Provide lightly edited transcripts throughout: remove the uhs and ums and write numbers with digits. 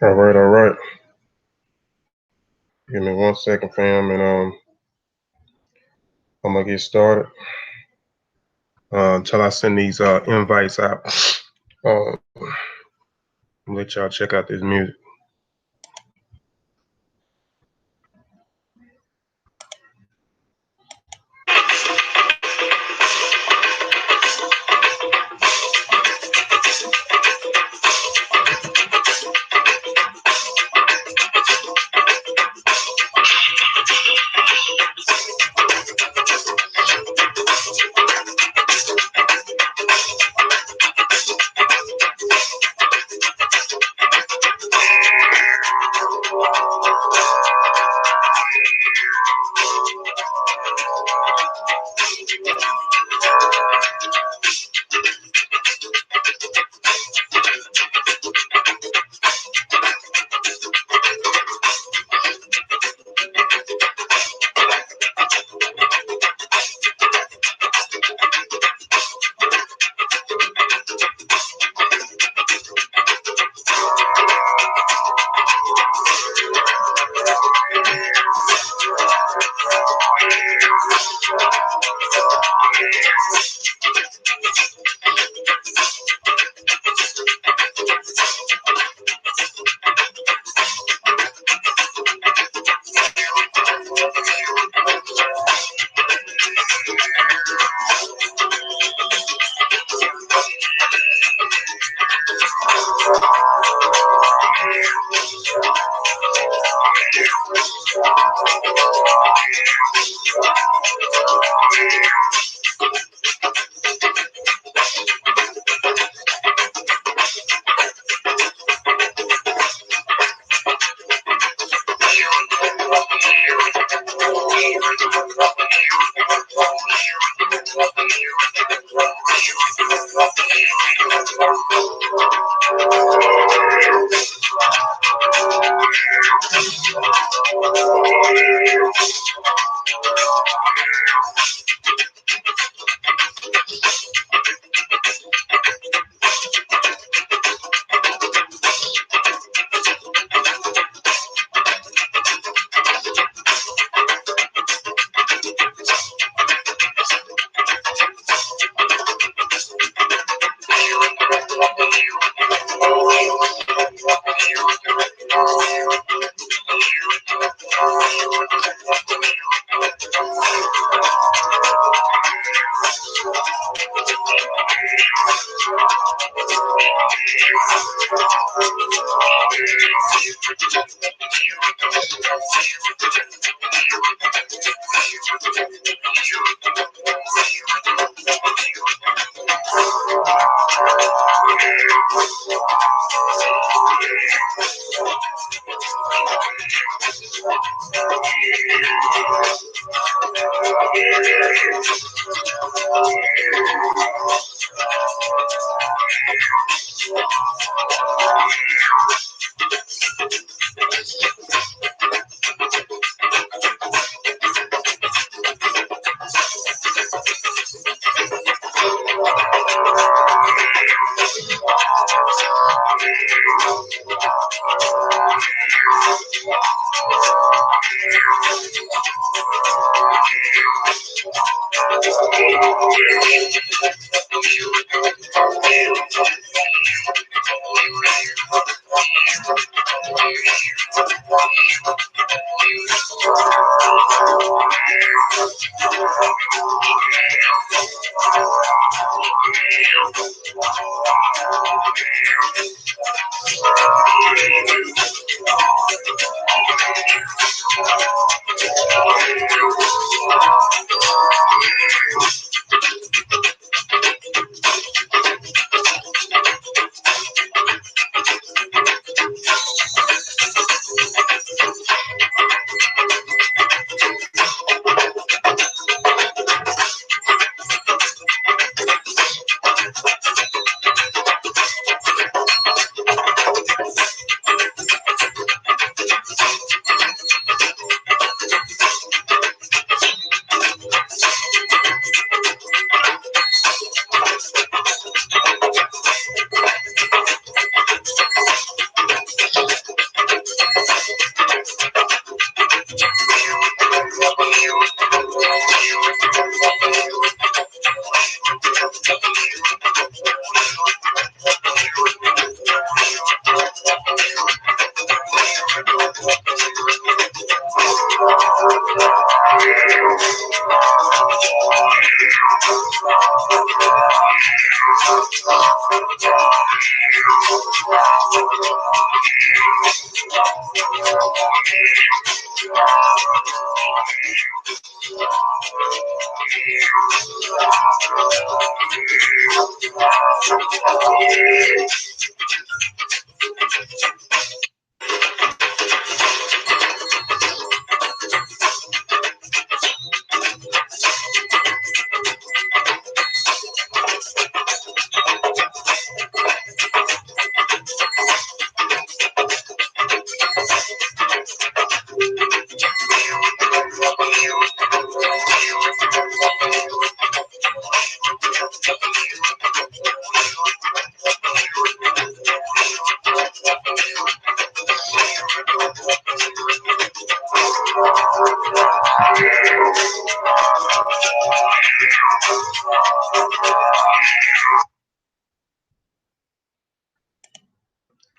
All right, all right. Give me 1 second, fam, and I'm gonna get started. Until I send these invites out. Let y'all check out this music.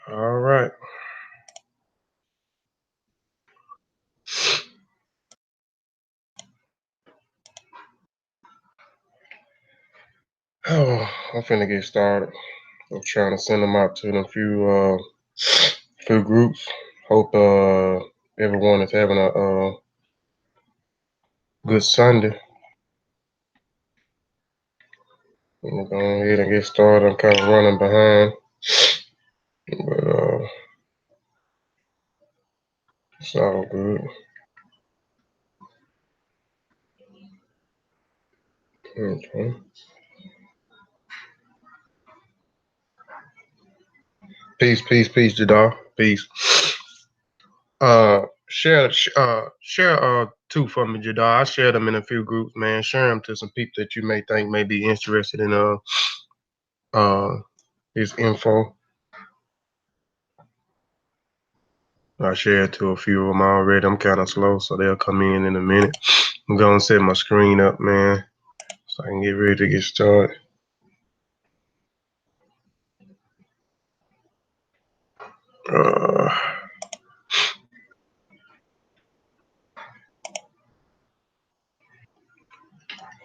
All right. Oh, I'm finna get started. I'm trying to send them out to them few groups. Hope everyone is having a good Sunday. I'm gonna go ahead and get started. I'm kind of running behind, but it's all good. Okay. Peace, Jadar. Peace. Share two for me, Jadar. I share them in a few groups, man. Share them to some people that you may think may be interested in his info. I shared to a few of them already. I'm kind of slow, so they'll come in a minute. I'm gonna set my screen up, man, so I can get ready to get started.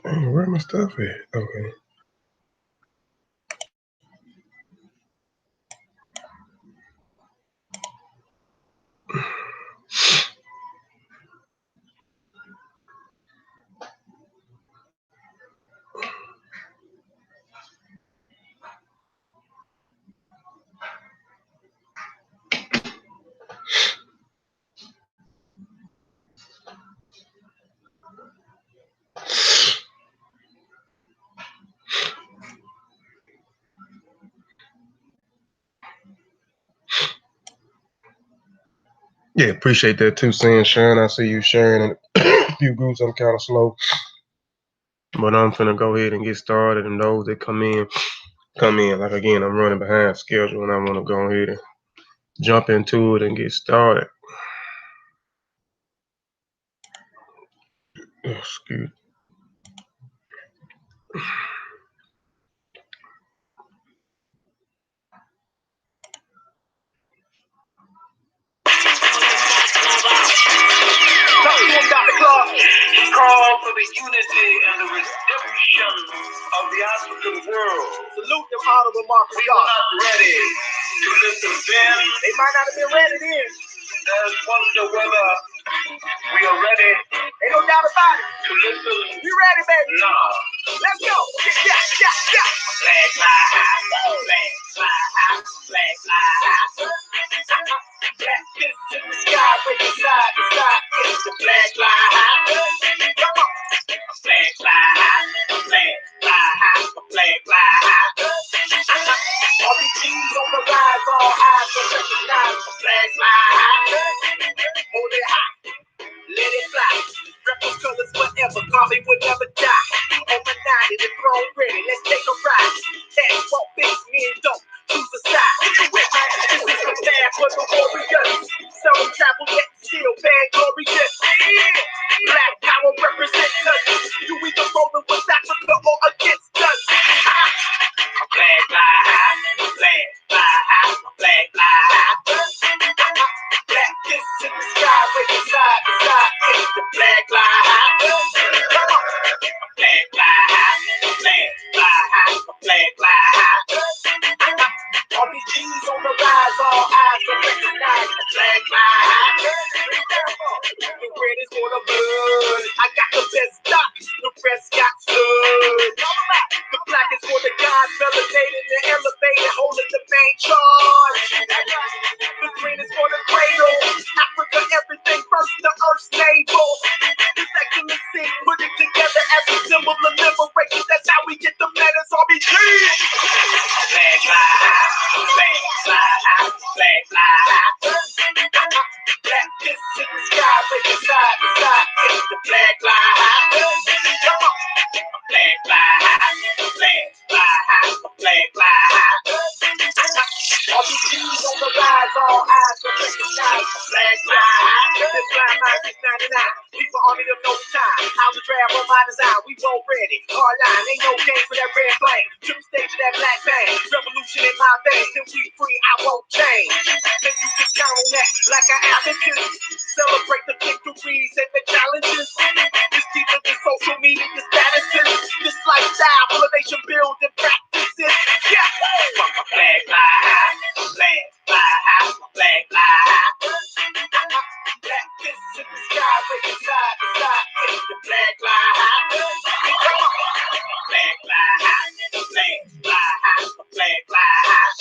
Dang, where my stuff at? Okay. Yeah, appreciate that too, Sam. Sharon, I see you sharing in a few groups. I'm kind of slow, but I'm finna go ahead and get started. And those that come in. Like again, I'm running behind schedule, and I want to go ahead and jump into it and get started. Excuse. He called for the unity and the redemption of the African world. Salute them, honorable Marcus. We are not ready to listen then. They might not have been ready then. There's wonder whether we are ready. Ain't no doubt about it. To listen. We ready, baby. Nah. Let's go. Yeah. Flag fly high. Flag fly high. Flag fly high. Black fist in the sky, breaking side to side. It's the flag fly high. Come on. Flag fly high. Flag fly high. Flag fly high. All these teams on the rise, all eyes will recognize the flag fly high. Hold it high. Let it fly. Rebel colors forever. Mommy would never die. On the 90, the throne ready. Let's take a ride. That's what big men don't choose a side. This is the bad for the warriors. Seldom travel yet still bad glorious. Black power represents us. You either rolling with Africa or against us. Flag fly high. Flag fly high. Flag fly high. Black kiss in the sky, breaking side to side. It's the flag fly high. Come on. Flag fly high. ready. Hard line, ain't no game for that red flame. To the stage of that black bang. Revolution in my veins, till we free, I won't change. And you can count on that like an advocate. Celebrate the victories and the challenges. It's deeper than social media statuses. This lifestyle, elevation, building practices. Yeah, my flag fly high, my flag fly high, my flag fly high. Black fists in the sky, waving side to side, it's the flag fly high. Flag fly high, flag fly high, flag fly high.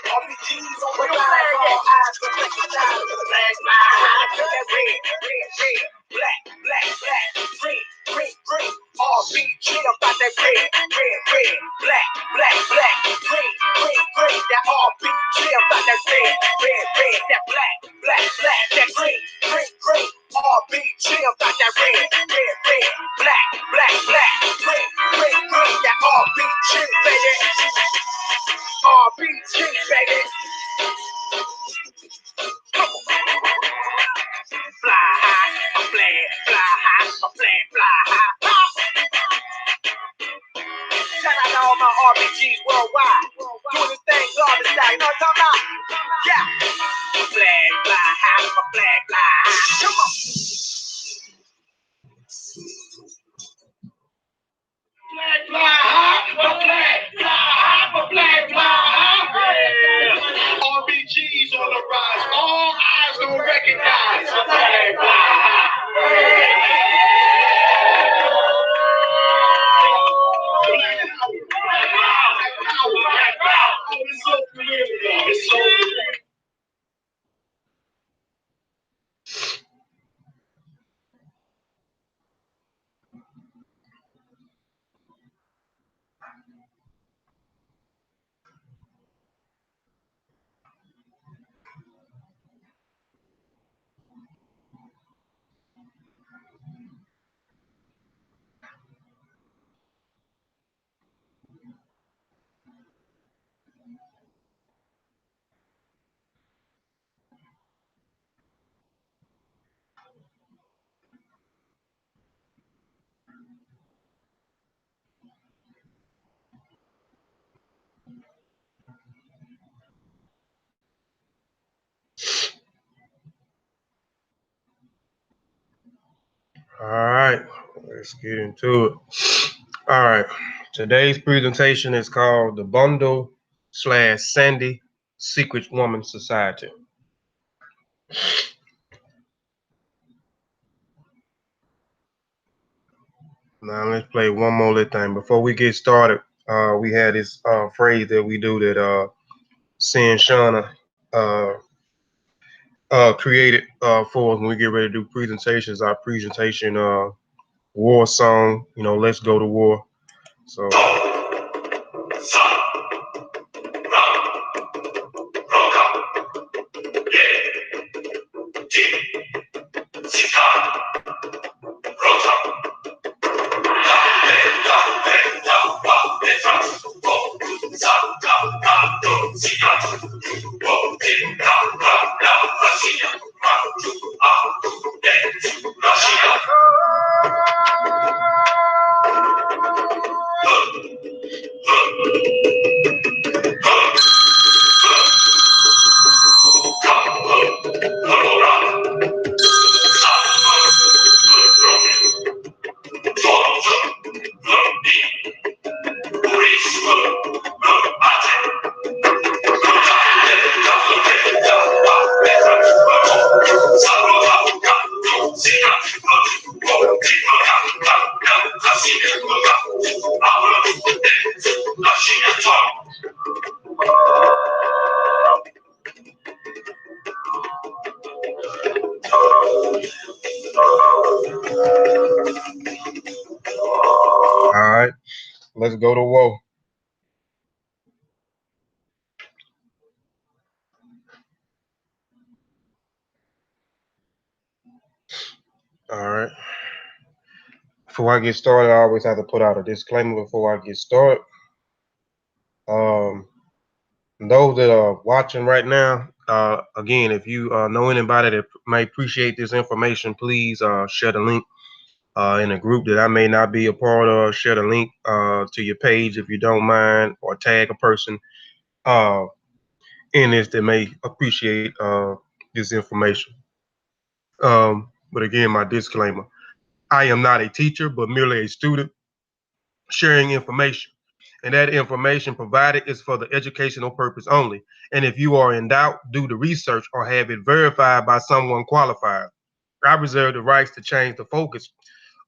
RPGs on the flag, all eyes on the side, flag fly high. That red, red, red, black, black, black, green, green, green. RPG about that red, red, red, black, black, black, green, green, green. That RPG about that red, red, red, that black, black, black, that green, green, green. RPG about that red, red, red, black, black, black, green, green, green. That RPG, baby. RPG, baby. Fly high, my flag, fly high, my flag, fly high. Shout out to all my RPGs worldwide. Doing this thing, God is style. You know what I'm talking about? Yeah. My flag fly high, my flag fly high. Come on. Flag fly high, my flag fly high, my flag fly high. RPGs on the rise, all eyes don't recognize. My flag fly high. All right, let's get into it. All right, today's presentation is called the Bondo / Sande Secret Woman Society. Now let's play one more little thing. Before we get started, we had this phrase that we do that Sin Shauna created for us when we get ready to do presentations. Our presentation war song, you know, let's go to war. So all right, let's go to war. All right. Before I get started, I always have to put out a disclaimer before I get started. Those that are watching right now, again, if you know anybody that may appreciate this information, please share the link in a group that I may not be a part of. Share the link to your page if you don't mind, or tag a person uh, in this that may appreciate this information. But again, my disclaimer: I am not a teacher, but merely a student sharing information. And that information provided is for the educational purpose only. And if you are in doubt, do the research or have it verified by someone qualified. I reserve the rights to change the focus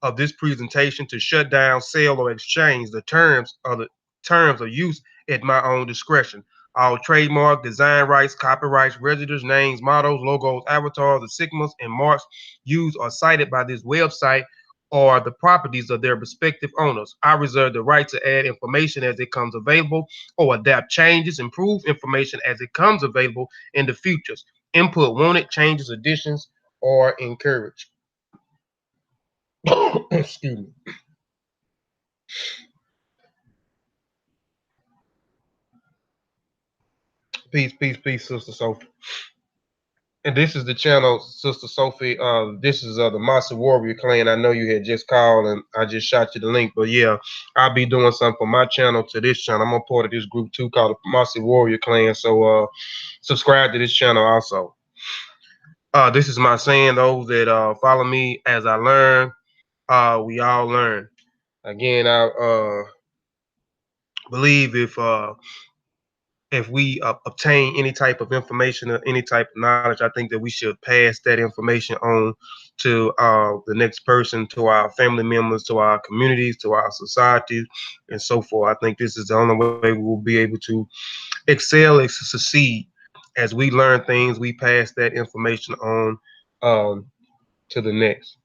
of this presentation to shut down, sell, or exchange the terms of use at my own discretion. All trademark, design rights, copyrights, registers, names, mottos, logos, avatars, insignias, and marks used or cited by this website are the properties of their respective owners. I reserve the right to add information as it comes available or adapt changes, improve information as it comes available in the futures. Input wanted, changes, additions, or encouraged. Excuse me. Peace, peace, peace, Sister Sophie. And this is the channel, Sister Sophie. This is the Massa Warrior Clan. I know you had just called and I just shot you the link, but yeah, I'll be doing something from my channel to this channel. I'm a part of this group too called the Massa Warrior Clan. So subscribe to this channel also. This is my saying, those that follow me as I learn, we all learn. Again, I believe if we obtain any type of information or any type of knowledge, I think that we should pass that information on to the next person, to our family members, to our communities, to our societies, and so forth. I think this is the only way we will be able to excel and succeed. As we learn things, we pass that information on to the next.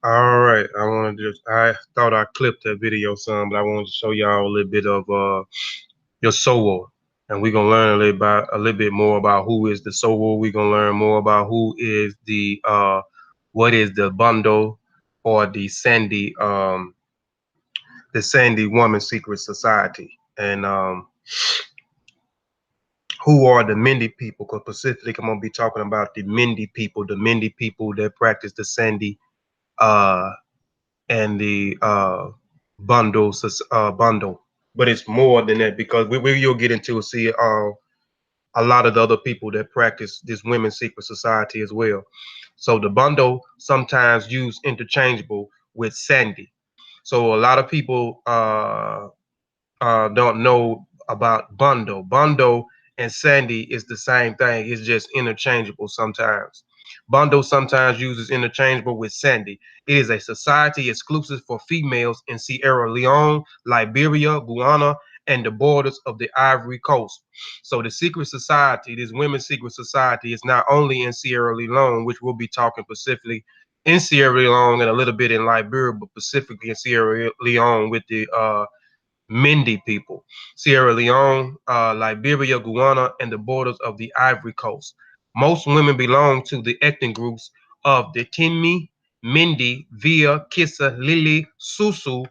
All right, I thought I clipped that video some, but I wanted to show y'all a little bit of your soul, and we're gonna learn a little bit more about who is the soul. We're gonna learn more about who is the what is the Bondo or the Sandy Woman Secret Society, and who are the Mindy people. Because specifically, I'm gonna be talking about the Mindy people that practice the Sandy uh and the bundle. But it's more than that, because you'll get into see a lot of the other people that practice this women's secret society as well. So the bundle sometimes used interchangeable with Sandy. So a lot of people don't know about Bondo. Bondo and Sandy is the same thing. It's just interchangeable sometimes. Bondo sometimes uses interchangeable with Sandy. It is a society exclusive for females in Sierra Leone, Liberia, Guyana, and the borders of the Ivory Coast. So the secret society, this women's secret society, is not only in Sierra Leone, which we'll be talking specifically in Sierra Leone and a little bit in Liberia, but specifically in Sierra Leone with the Mindy people, Sierra Leone, Liberia, Guyana, and the borders of the Ivory Coast. Most women belong to the ethnic groups of the Timmi, Mindy, Via, Kissa, Lili, Susu,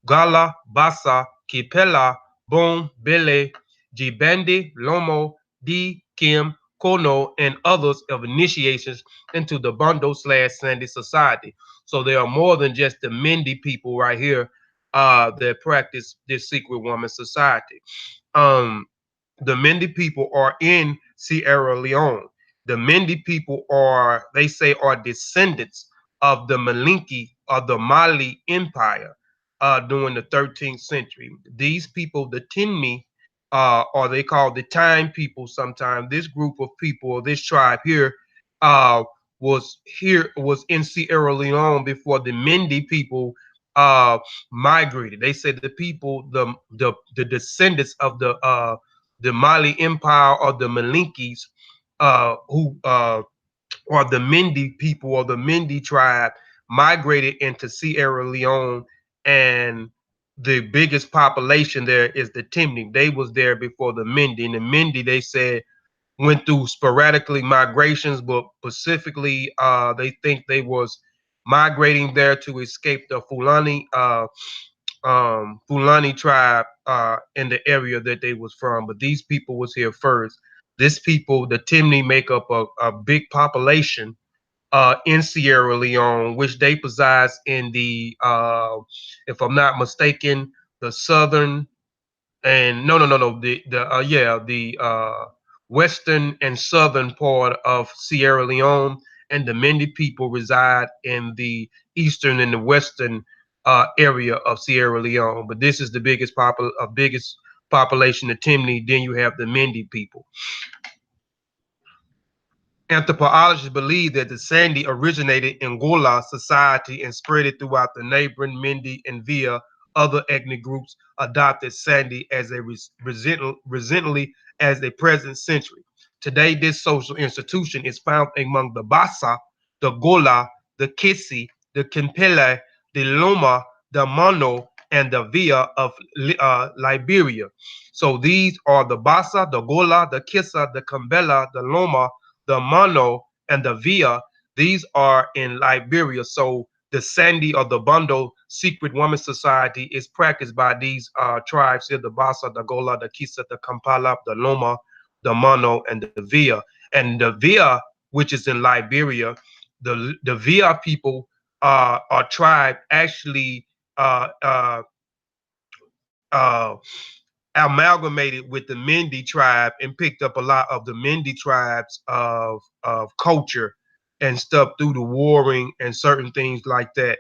Gala, Bassa, Kipela, Bon, Bele, Jibandi, Lomo, Di, Kim, Kono, and others of initiations into the Bondo / Sandy society. So there are more than just the Mindy people right here that practice this secret woman society. Um, the Mindy people are in Sierra Leone. The Mindy people they say, are descendants of the Malinki of the Mali Empire during the 13th century. These people, the Tinmi, or they call the Time people sometimes. This group of people, or this tribe here, uh, was in Sierra Leone before the Mindy people migrated. They said the people, the descendants of the Mali Empire, or the Malinkis, who or the Mindy people, or the Mindy tribe, migrated into Sierra Leone, and the biggest population there is the Timni. They was there before the Mindy, and the Mindy, they said, went through sporadically migrations, but specifically they think they was migrating there to escape the Fulani tribe in the area that they was from. But these people was here first. This people, the Timni, make up a big population in Sierra Leone, which they possess in the, if I'm not mistaken, the southern and no, the western and southern part of Sierra Leone, and the Mindy people reside in the eastern and the western area of Sierra Leone. But this is the biggest population of Timni. Then you have the Mindy people. Anthropologists believe that the Sandy originated in Gola society and spread it throughout the neighboring Mindy and Via. Other ethnic groups adopted Sandy as recently as the present century. Today, this social institution is found among the Bassa, the Gola, the Kissi, the Kimpele, the Loma, the Mono, and the Via of Liberia. So these are the Bassa, the Gola, the Kissa, the Kimbela, the Loma, the Mono, and the Via. These are in Liberia. So the Sandy or the Bondo secret woman society is practiced by these tribes here: the Bassa, the Gola, the Kisa, the Kampala, the Loma, the Mono, and the Via. And the Via, which is in Liberia, the Via people are tribe actually uh, uh, uh, amalgamated with the Mindy tribe and picked up a lot of the Mindy tribes of culture and stuff through the warring and certain things like that.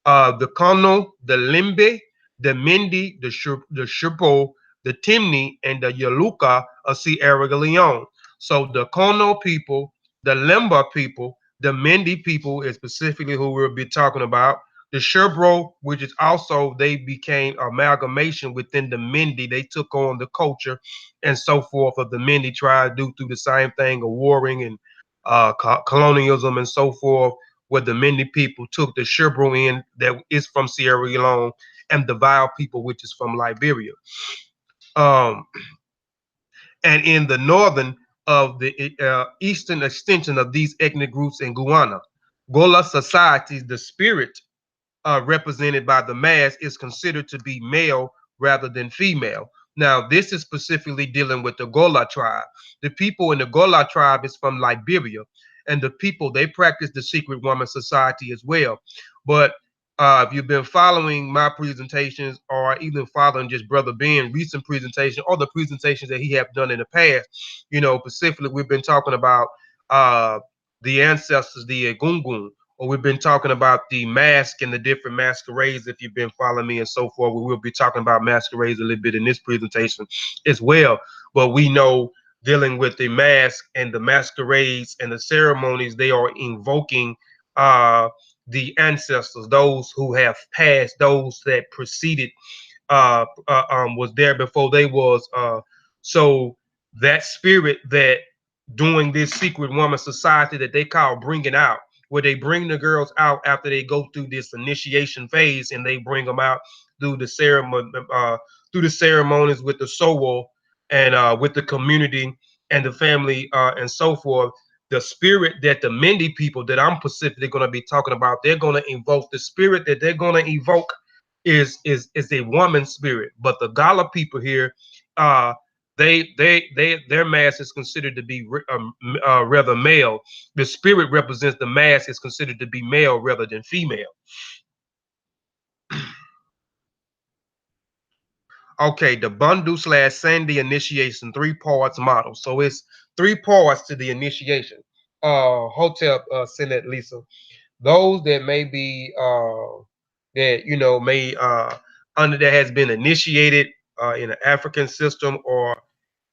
The Kono, the Limbe, the Mindy, the Shupo, the Timni, and the Yaluka of Sierra Leone. So the Kono people, the Limba people, The Mende people is specifically who we'll be talking about. The Sherbro, which is also they became amalgamation within the Mende. They took on the culture and so forth of the Mende tribe due to the same thing of warring and colonialism and so forth, where the Mende people took the Sherbro in that is from Sierra Leone and the Vile people, which is from Liberia. Um, and in the northern of the eastern extension of these ethnic groups in Guyana, Gola societies, the spirit represented by the mass is considered to be male rather than female. Now, this is specifically dealing with the Gola tribe. The people in the Gola tribe is from Liberia, and the people they practice the secret woman society as well. But if you've been following my presentations, or even following just Brother Ben recent presentation, or the presentations that he have done in the past, specifically we've been talking about uh, the ancestors, the Egungun, or we've been talking about the mask and the different masquerades. If you've been following me and so forth, we will be talking about masquerades a little bit in this presentation as well. But we know dealing with the mask and the masquerades and the ceremonies, they are invoking the ancestors, those who have passed, those that preceded was there before they was. So that spirit that doing this secret woman society that they call bringing out, where they bring the girls out after they go through this initiation phase, and they bring them out through the ceremony, through the ceremonies with the soul and with the community and the family and so forth. The spirit that the Mende people that I'm specifically going to be talking about, they're going to invoke. The spirit that they're going to evoke is a woman spirit. But the Gala people here, their mass is considered to be rather male. The spirit represents the mass is considered to be male rather than female. Okay, the Bondo / Sande initiation 3 parts model. So it's 3 parts to the initiation. Hotel Senate Lisa. Those that may be that may under that has been initiated in an African system or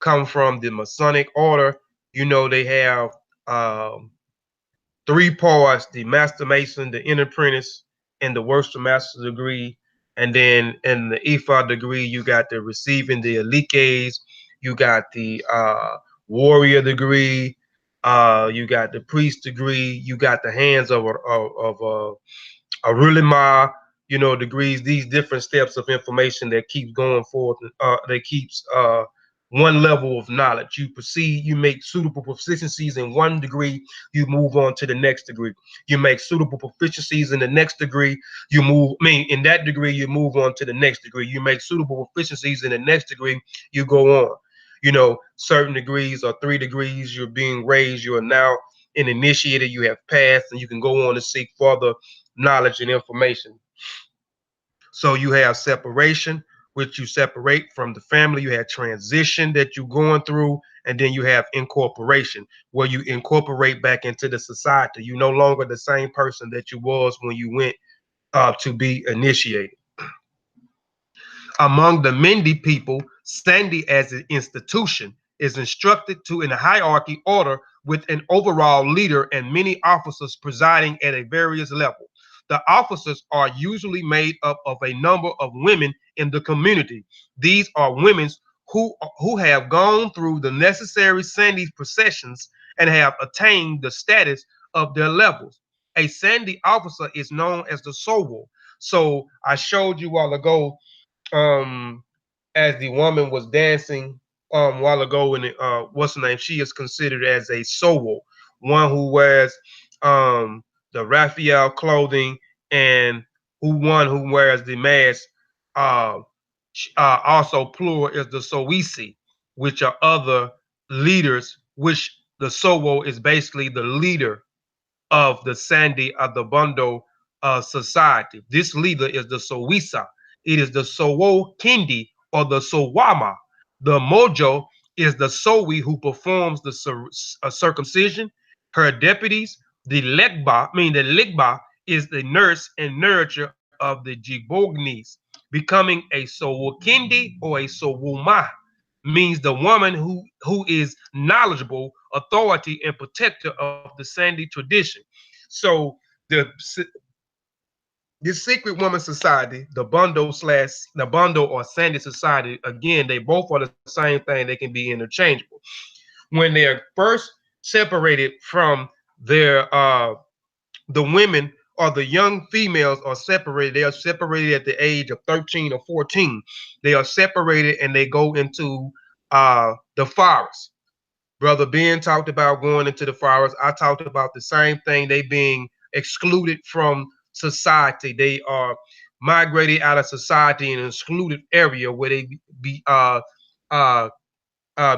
come from the Masonic order, they have um, 3 parts: the master mason, the inner apprentice, and the worcester master degree. And then in the ephod degree, you got the receiving the eliques, you got the warrior degree, you got the priest degree, you got the hands of really my degrees, these different steps of information that keeps going forth, that keeps one level of knowledge. You proceed, you make suitable proficiencies in one degree, you move on to the next degree. You make suitable proficiencies in the next degree, you move, in that degree, you move on to the next degree. You make suitable proficiencies in the next degree, you go on. Certain degrees are 3 degrees, you're being raised, you are now an initiated, you have passed, and you can go on to seek further knowledge and information. So you have separation, which you separate from the family. You have transition that you're going through, and then you have incorporation, where you incorporate back into the society. You're no longer the same person that you was when you went to be initiated. Among the Mende people, Sande as an institution is instructed to in a hierarchy order with an overall leader and many officers presiding at a various level. The officers are usually made up of a number of women in the community. These are women who have gone through the necessary Sande processions and have attained the status of their levels. A Sande officer is known as the Sowo. So I showed you a while ago um as the woman was dancing a while ago in the what's her name, she is considered as a soul, one who wears the Raphael clothing, and who wears the mask. uh, Also plural is the Soisi, which are other leaders, which the Sowo is basically the leader of the Sande of the Bondo society. This leader is the Sowisa. It is the Sowo Kindi or the Sowama. The Mojo is the Sowi who performs the circumcision. Her deputies, the Legba, the Ligba is the nurse and nurture of the Jibognis. Becoming a Sowokindi or a Sowoma means the woman who is knowledgeable, authority, and protector of the Sande tradition. So the this secret woman society, the Bondo or Sande society, again, they both are the same thing. They can be interchangeable. When they're first separated from their the women or the young females are separated. They are separated at the age of 13 or 14. They are separated and they go into the forest. Brother Ben talked about going into the forest. I talked about the same thing. They being excluded from society. They are migrated out of society in an excluded area where they be uh,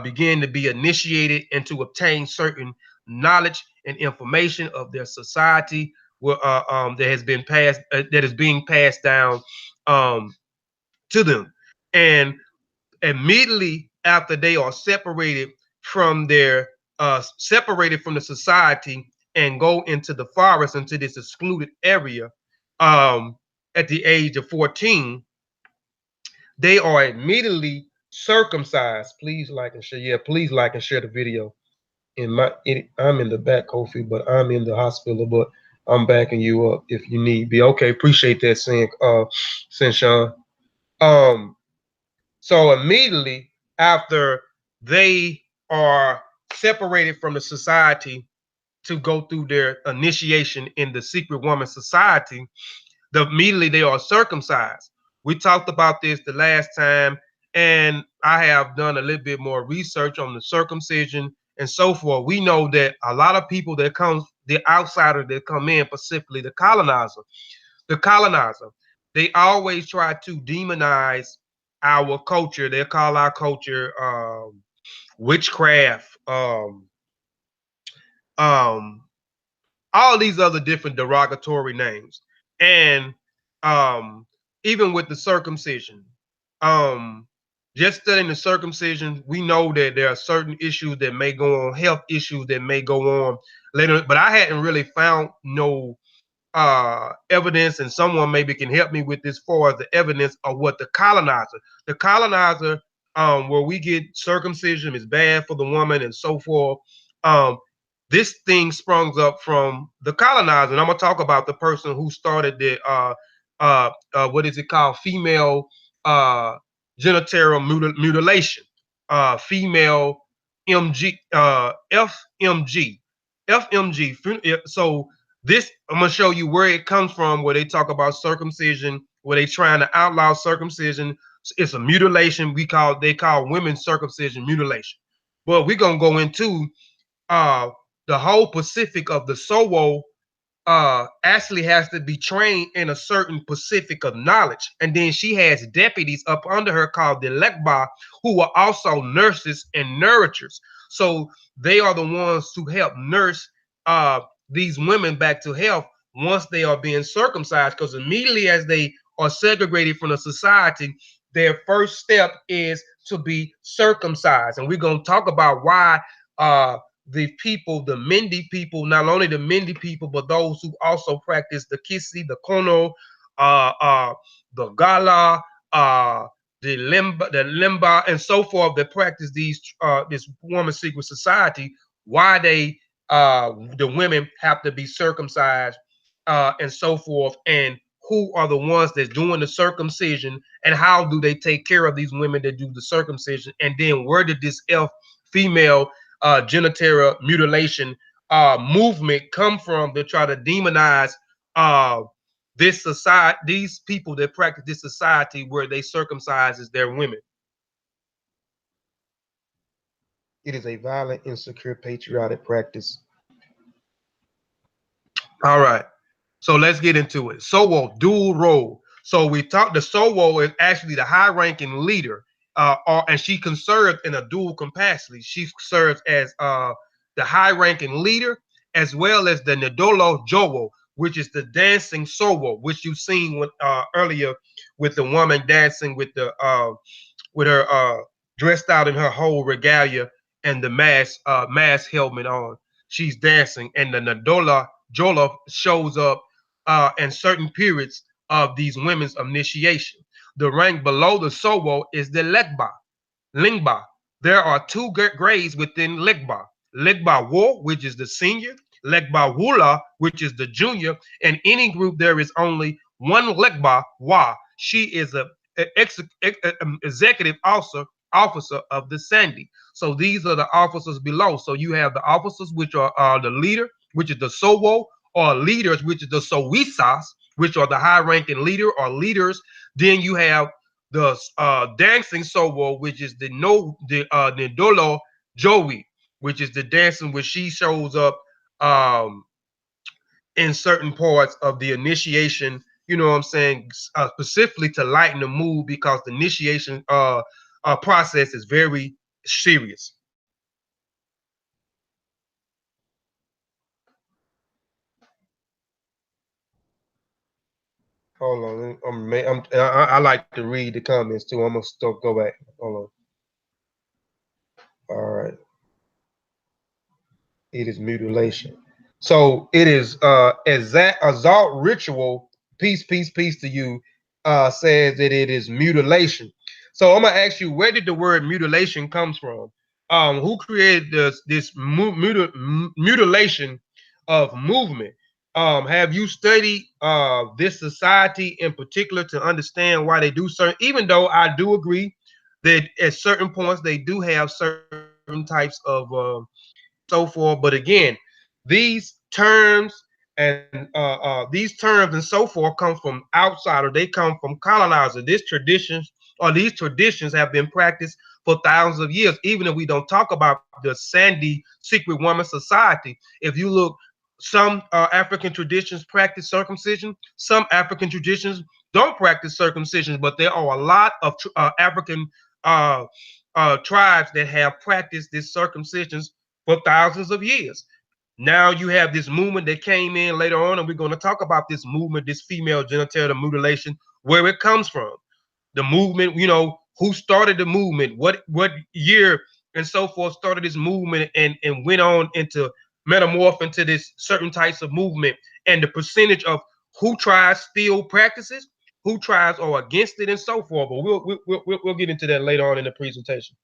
begin to be initiated and to obtain certain knowledge and information of their society that has been passed that is being passed down um, to them. And immediately after they are separated from the society and go into the forest, into this excluded area, um, at the age of 14, they are immediately circumcised. Please like and share. Yeah, please like and share the video. I'm in the back, Kofi, but I'm in the hospital, but I'm backing you up if you need be. Okay, appreciate that, Sean. Um, so immediately after they are separated from the society to go through their initiation in the secret woman society, immediately they are circumcised. We talked about this the last time, and I have done a little bit more research on the circumcision and so forth. We know that a lot of people that come, the outsider that come in, specifically the colonizer, they always try to demonize our culture. They call our culture witchcraft, um, all these other different derogatory names. And um, even with the circumcision, um, just studying the circumcision, we know that there are certain issues that may go on, health issues that may go on later, but I hadn't really found no evidence, and someone maybe can help me with this far as the evidence of what the colonizer, where we get circumcision is bad for the woman and so forth. um this thing sprung up from the colonizer, and I'm gonna talk about the person who started the what is it called, female uh genital mutilation, female mg fmg. So this, I'm gonna show you where it comes from, where they talk about circumcision, where they trying to outlaw circumcision. It's a mutilation. They call women circumcision mutilation. But we're gonna go into uh the whole Pacific of the Sowo Ashley has to be trained in a certain Pacific of knowledge. And then she has deputies up under her called the Lekba, who are also nurses and nourishers. So they are the ones to help nurse uh, these women back to health once they are being circumcised. Because immediately as they are segregated from the society, their first step is to be circumcised. And we're going to talk about why the people, the Mindi people, not only the Mindi people, but those who also practice the Piesie, the Kono, uh, uh, the Gala, the Limba, and so forth, that practice this woman secret society. Why the women have to be circumcised, and so forth, and who are the ones that's doing the circumcision, and how do they take care of these women that do the circumcision, and then where did this female genital mutilation movement come from to try to demonize uh, this society, these people that practice this society where they circumcise their women. It is a violent, insecure, patriotic practice. All right. So let's get into it. Sowo, dual role. So we talked, the Sowo is actually the high-ranking leader, and she can serve in a dual capacity. She serves as the high-ranking leader, as well as the Ndolo Jowo, which is the dancing Sowo, which you've seen earlier with the woman dancing with her dressed out in her whole regalia and the mask helmet on. She's dancing, and the Nadola Jola shows up in certain periods of these women's initiation. The rank below the Sowo is the Lingba. There are two grades within Legba. Legba Wo, which is the senior, Legba Wula, which is the junior. In any group, there is only one Legba Wa. She is executive officer of the Sandy. So these are the officers below. So you have the officers, which are the leader, which is the Sowo, or leaders, which is the Sowisas, which are the high-ranking leader or leaders. Then you have the dancing Sowo, which is the Dolo Joey, which is the dancing where she shows up um, in certain parts of the initiation. You know what I'm saying? Specifically to lighten the mood because the initiation process is very serious. Hold on, I like to read the comments too. I'm gonna still go back. Hold on. All right. It is mutilation. So it is exact assault ritual. Peace, peace, peace to you. Says that it is mutilation. So I'm gonna ask you, where did the word mutilation comes from? Who created this mutilation of movement? Have you studied this society in particular to understand why they do certain? Even though I do agree that at certain points they do have certain types of so forth. But again, these terms these terms and so forth come from outsider. They come from colonizer. These traditions have been practiced for thousands of years. Even if we don't talk about the Sandy secret woman society, if you look, some African traditions practice circumcision. Some African traditions don't practice circumcision, but there are a lot of African uh, tribes that have practiced this circumcision for thousands of years. Now you have this movement that came in later on, and we're going to talk about this movement, this female genital mutilation, where it comes from. The movement, who started the movement, what year and so forth started this movement and went on into metamorph into this certain types of movement, and the percentage of who tries still practices, who tries or against it, and so forth. But we'll get into that later on in the presentation.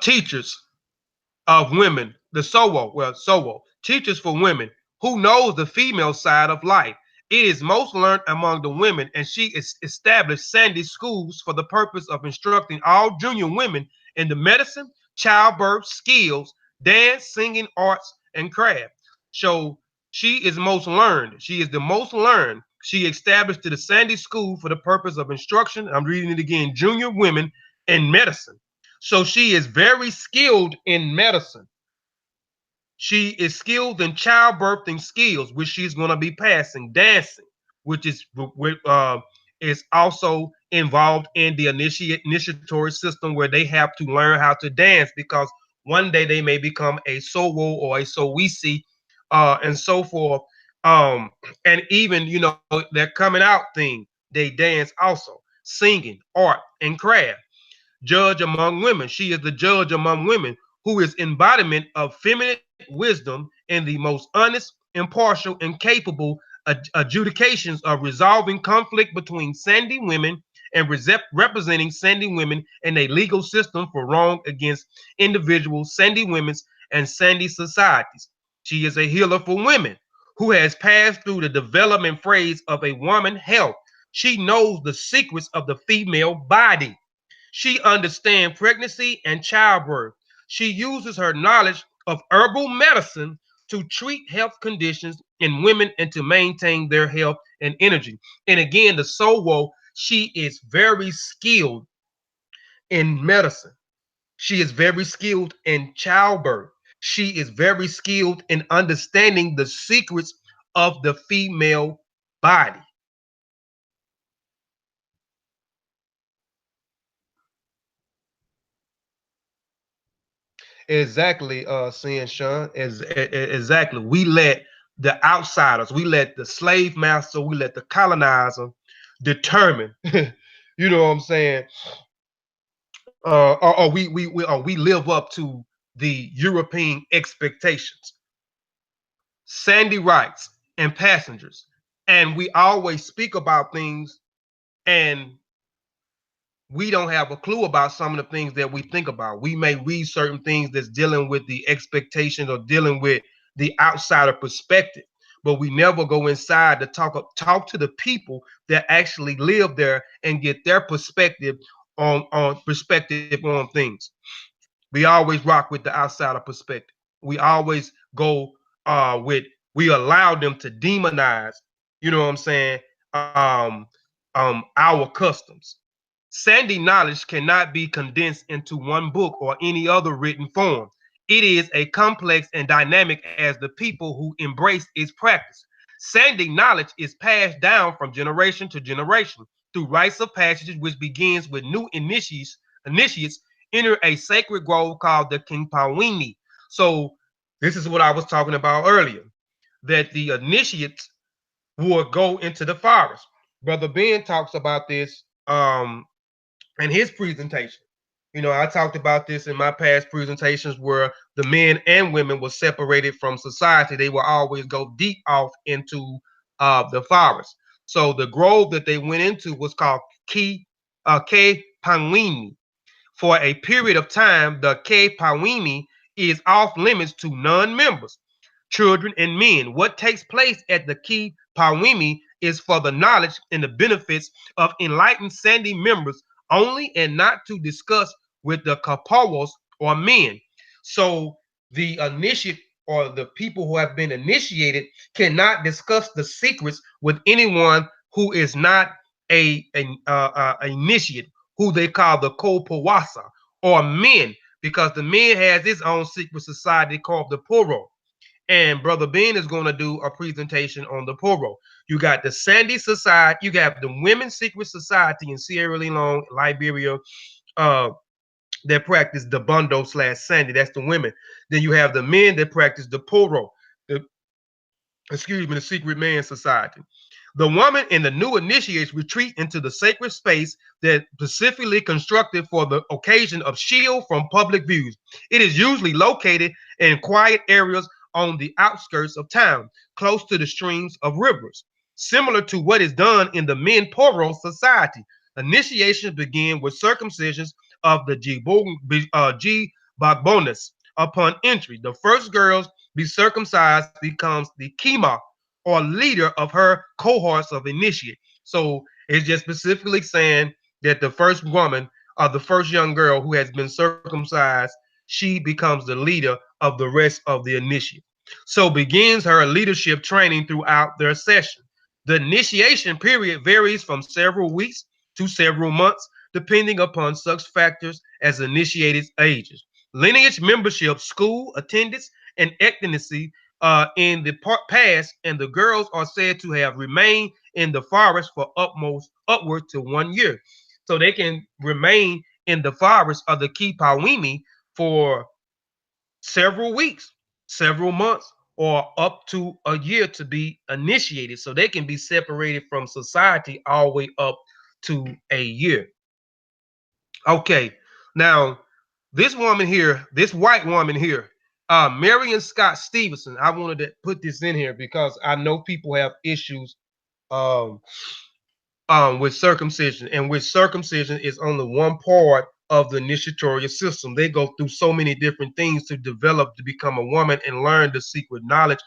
Teachers of women, the Sowo, teachers for women, who knows the female side of life. It is most learned among the women, and she established Sandy schools for the purpose of instructing all junior women in the medicine, childbirth, skills, dance, singing, arts, and craft. So she is most learned. She is the most learned. She established the Sandy School for the purpose of instruction. I'm reading it again, junior women in medicine. So she is very skilled in medicine. She is skilled in childbirthing skills, which she's going to be passing, dancing, which is also involved in the initiatory system where they have to learn how to dance because one day they may become a sowo or a sowisi, and so forth. Um, and even their coming out thing, they dance also, singing, art, and craft. Judge among women. She is the judge among women who is embodiment of feminine wisdom and the most honest, impartial, and capable adjudications of resolving conflict between Sandy women and representing Sandy women in a legal system for wrong against individuals, Sandy women's, and Sandy societies. She is a healer for women who has passed through the development phase of a woman health. She knows the secrets of the female body. She understands pregnancy and childbirth. She uses her knowledge of herbal medicine to treat health conditions in women and to maintain their health and energy. And again, the Sowo, she is very skilled in medicine. She is very skilled in childbirth. She is very skilled in understanding the secrets of the female body. Exactly, seeing Sean. Exactly. We let the outsiders, we let the slave master, we let the colonizer determine. You know what I'm saying? Or we live up to the European expectations. Sandy rights and passengers, and we always speak about things and we don't have a clue about some of the things that we think about. We may read certain things that's dealing with the expectations or dealing with the outsider perspective, but we never go inside to talk to the people that actually live there and get their perspective on things. We always rock with the outsider perspective. We always go with, we allow them to demonize, you know what I'm saying, our customs. Sandy knowledge cannot be condensed into one book or any other written form. It is a complex and dynamic as the people who embrace its practice. Sandy knowledge is passed down from generation to generation through rites of passage, which begins with new initiates enter a sacred grove called the Kimpawini. So this is what I was talking about earlier, that the initiates would go into the forest. Brother Ben talks about this in his presentation. You know, I talked about this in my past presentations where the men and women were separated from society. They will always go deep off into the forest. So the grove that they went into was called Ke Pawini. For a period of time, the Ke Pawini is off limits to non-members, children, and men. What takes place at the Ke Pawini is for the knowledge and the benefits of enlightened Sandy members only, and not to discuss with the Kapawas or men. So the initiate or the people who have been initiated cannot discuss the secrets with anyone who is not a initiate, who they call the Kopawasa or men, because the men has his own secret society called the Poro. And Brother Ben is going to do a presentation on the Poro. You got the Sandy Society, you got the Women's Secret Society in Sierra Leone, Liberia, uh, that practice the Bondo / Sandy. That's the women. Then you have the men that practice the Poro, the the Secret Man Society. The woman and the new initiates retreat into the sacred space that specifically constructed for the occasion of shield from public views. It is usually located in quiet areas on the outskirts of town, close to the streams of rivers. Similar to what is done in the Men Poro Society, initiations begin with circumcisions of the Gbagbonis. Upon entry, the first girls be circumcised becomes the Kima or leader of her cohorts of initiate. So it's just specifically saying that the first woman or the first young girl who has been circumcised, she becomes the leader of the rest of the initiate. So begins her leadership training throughout their session. The initiation period varies from several weeks to several months, depending upon such factors as initiated ages, lineage membership, school attendance, and ethnicity in the past, and the girls are said to have remained in the forest for upward to 1 year. So they can remain in the forest of the Kipawimi for several weeks, several months, or up to a year to be initiated. So they can be separated from society all the way up to a year. Okay, now this woman here, this white woman here, Marion Scott Stevenson. I wanted to put this in here because I know people have issues um, with circumcision, and with circumcision is only one part of the initiatorial system. They go through so many different things to develop to become a woman and learn the secret knowledge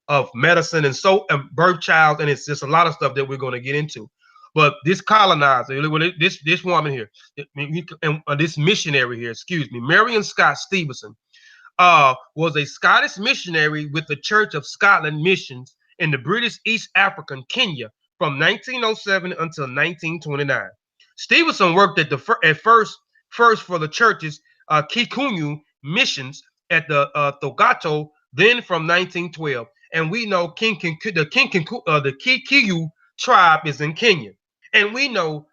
of medicine and so and birth child, and it's just a lot of stuff that we're going to get into. But this colonizer, this woman here, and this missionary here, excuse me, Marion Scott Stevenson, was a Scottish missionary with the Church of Scotland missions in the British East African Kenya from 1907 until 1929. Stevenson worked at first for the church's Kikuyu missions at the Thogato, then from 1912. And we know the Kikuyu tribe is in Kenya. And we know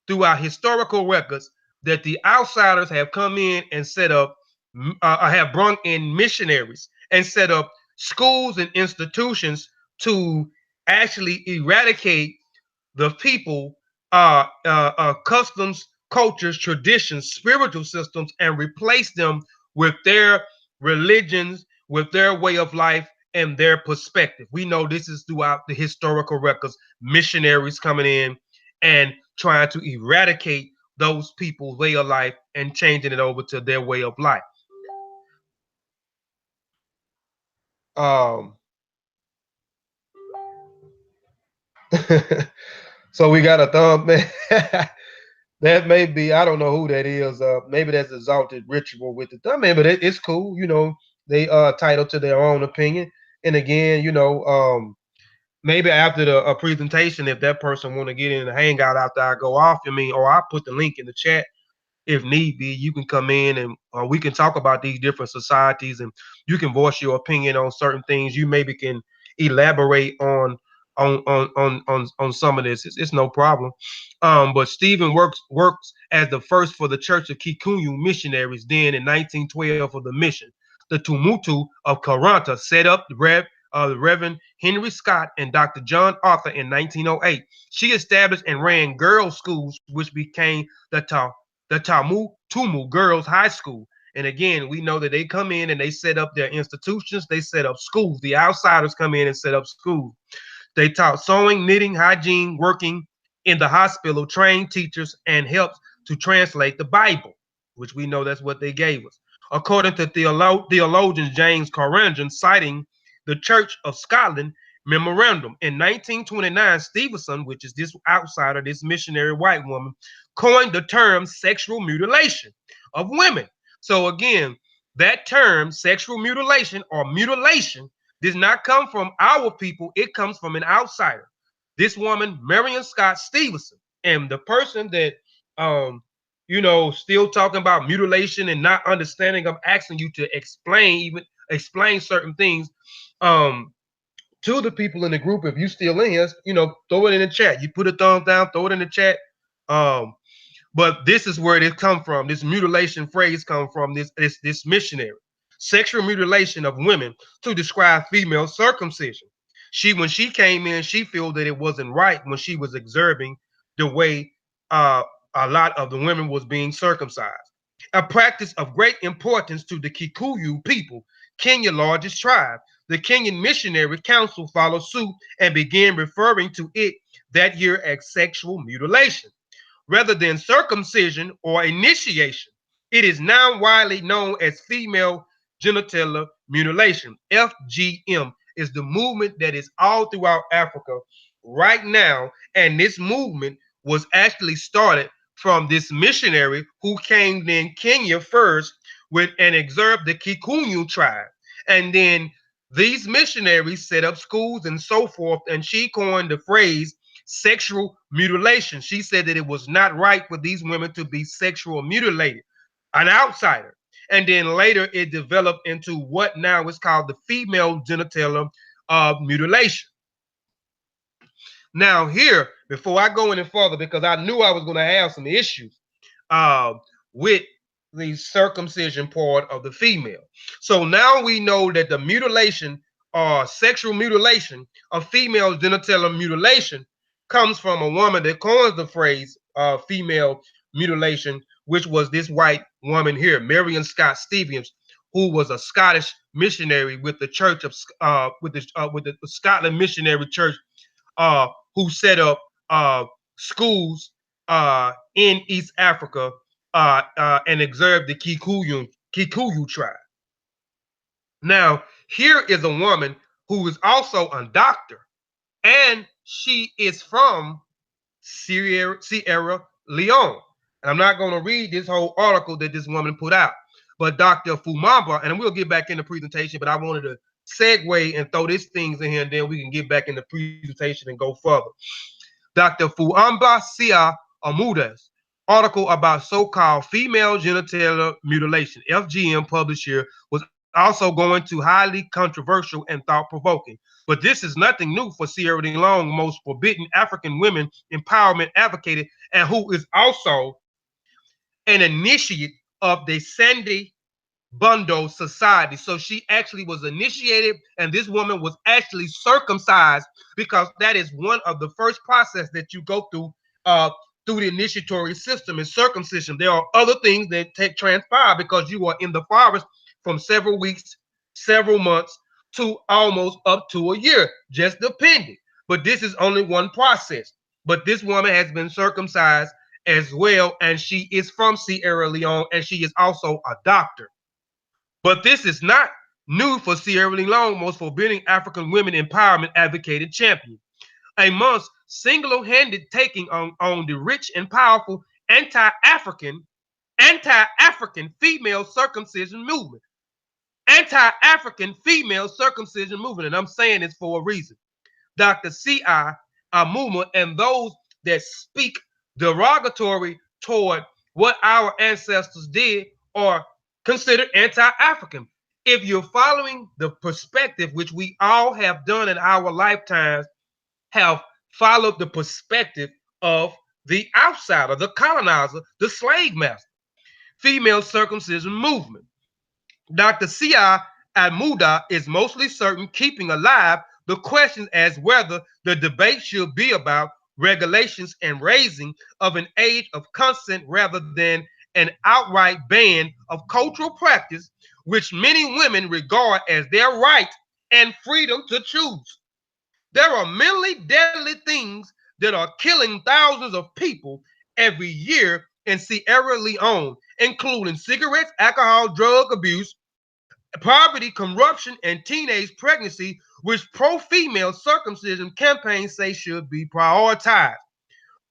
through our historical records that the outsiders have come in and set up, have brought in missionaries and set up schools and institutions to actually eradicate the people, customs, cultures, traditions, spiritual systems, and replace them with their religions, with their way of life, and their perspective. We know this is throughout the historical records, missionaries coming in and trying to eradicate those people's way of life and changing it over to their way of life. Um, so we got a thumb man. That may be, I don't know who that is. Maybe that's exalted ritual with the thumb man, but it's cool. They titled to their own opinion. And again, maybe after the presentation, if that person want to get in the hangout after I go off, or I put the link in the chat if need be, you can come in and we can talk about these different societies, and you can voice your opinion on certain things. You maybe can elaborate on some of this. It's no problem. But Stephen works as the first for the Church of Kikuyu missionaries. Then in 1912 for the mission, the Tumutu of Karanta set up the Reverend Henry Scott and Dr. John Arthur in 1908. She established and ran girls' schools, which became the Tumu Girls High School. And again, we know that they come in and they set up their institutions, they set up schools. The outsiders come in and set up schools. They taught sewing, knitting, hygiene, working in the hospital, trained teachers, and helped to translate the Bible, which we know that's what they gave us. According to theologian James Carangan, citing the Church of Scotland memorandum in 1929, Stevenson, which is this outsider, this missionary white woman, coined the term sexual mutilation of women. So again, that term sexual mutilation or mutilation does not come from our people, it comes from an outsider. This woman, Marion Scott Stevenson, and the person that still talking about mutilation and not understanding, I'm asking you to explain certain things to the people in the group. If you still in here, throw it in the chat. You put a thumbs down, throw it in the chat. But this is where it come from. This mutilation phrase come from this missionary. Sexual mutilation of women to describe female circumcision. When she came in, she felt that it wasn't right when she was observing the way uh, a lot of the women was being circumcised. A practice of great importance to the Kikuyu people, Kenya's largest tribe. The Kenyan Missionary Council followed suit and began referring to it that year as sexual mutilation rather than circumcision or initiation. It is now widely known as female genital mutilation. FGM is the movement that is all throughout Africa right now. And this movement was actually started from this missionary who came in Kenya first with and observed the Kikuyu tribe. And then these missionaries set up schools and so forth. And she coined the phrase sexual mutilation. She said that it was not right for these women to be sexual mutilated, an outsider. And then later it developed into what now is called the female genital mutilation. Now, here, before I go any further, because I knew I was going to have some issues uh, with the circumcision part of the female. So now we know that the mutilation or sexual mutilation of female genital mutilation comes from a woman that coins the phrase female mutilation, which was this white woman here, Marion Scott Stevens, who was a Scottish missionary with the Church of with the Scotland Missionary Church, who set up schools in East Africa and observed the Kikuyu tribe. Now, here is a woman who is also a doctor, and she is from Sierra Leone. And I'm not going to read this whole article that this woman put out, but Dr. Fumamba, and we'll get back in the presentation, but I wanted to segue and throw these things in here, and then we can get back in the presentation and go further. Dr. Fuamba Sia Amuda's article about so-called female genital mutilation, FGM, published here, was also going to highly controversial and thought-provoking. But this is nothing new for Sierra Leone, most forbidden African women empowerment advocate, and who is also an initiate of the Sande Bondo society. So she actually was initiated, and this woman was actually circumcised, because that is one of the first process that you go through the initiatory system is circumcision. There are other things that transpire because you are in the forest from several weeks, several months to almost up to a year, just depending. But this is only one process. But this woman has been circumcised, as well, and she is from Sierra Leone, and she is also a doctor. But this is not new for Sierra Leone, most forbidding African women empowerment advocated champion. A month's single-handed taking on the rich and powerful anti-African female circumcision movement. Anti-African female circumcision movement. And I'm saying this for a reason. Dr. C.I. Amuma and those that speak derogatory toward what our ancestors did are considered anti-African. If you're following the perspective, which we all have done in our lifetimes, have followed the perspective of the outsider, the colonizer, the slave master, female circumcision movement. Dr. C.I. Almuda is mostly certain keeping alive the question as whether the debate should be about regulations and raising of an age of consent rather than an outright ban of cultural practice, which many women regard as their right and freedom to choose. There are many deadly things that are killing thousands of people every year in Sierra Leone, including cigarettes, alcohol, drug abuse, poverty, corruption, and teenage pregnancy, which pro-female circumcision campaigns say should be prioritized.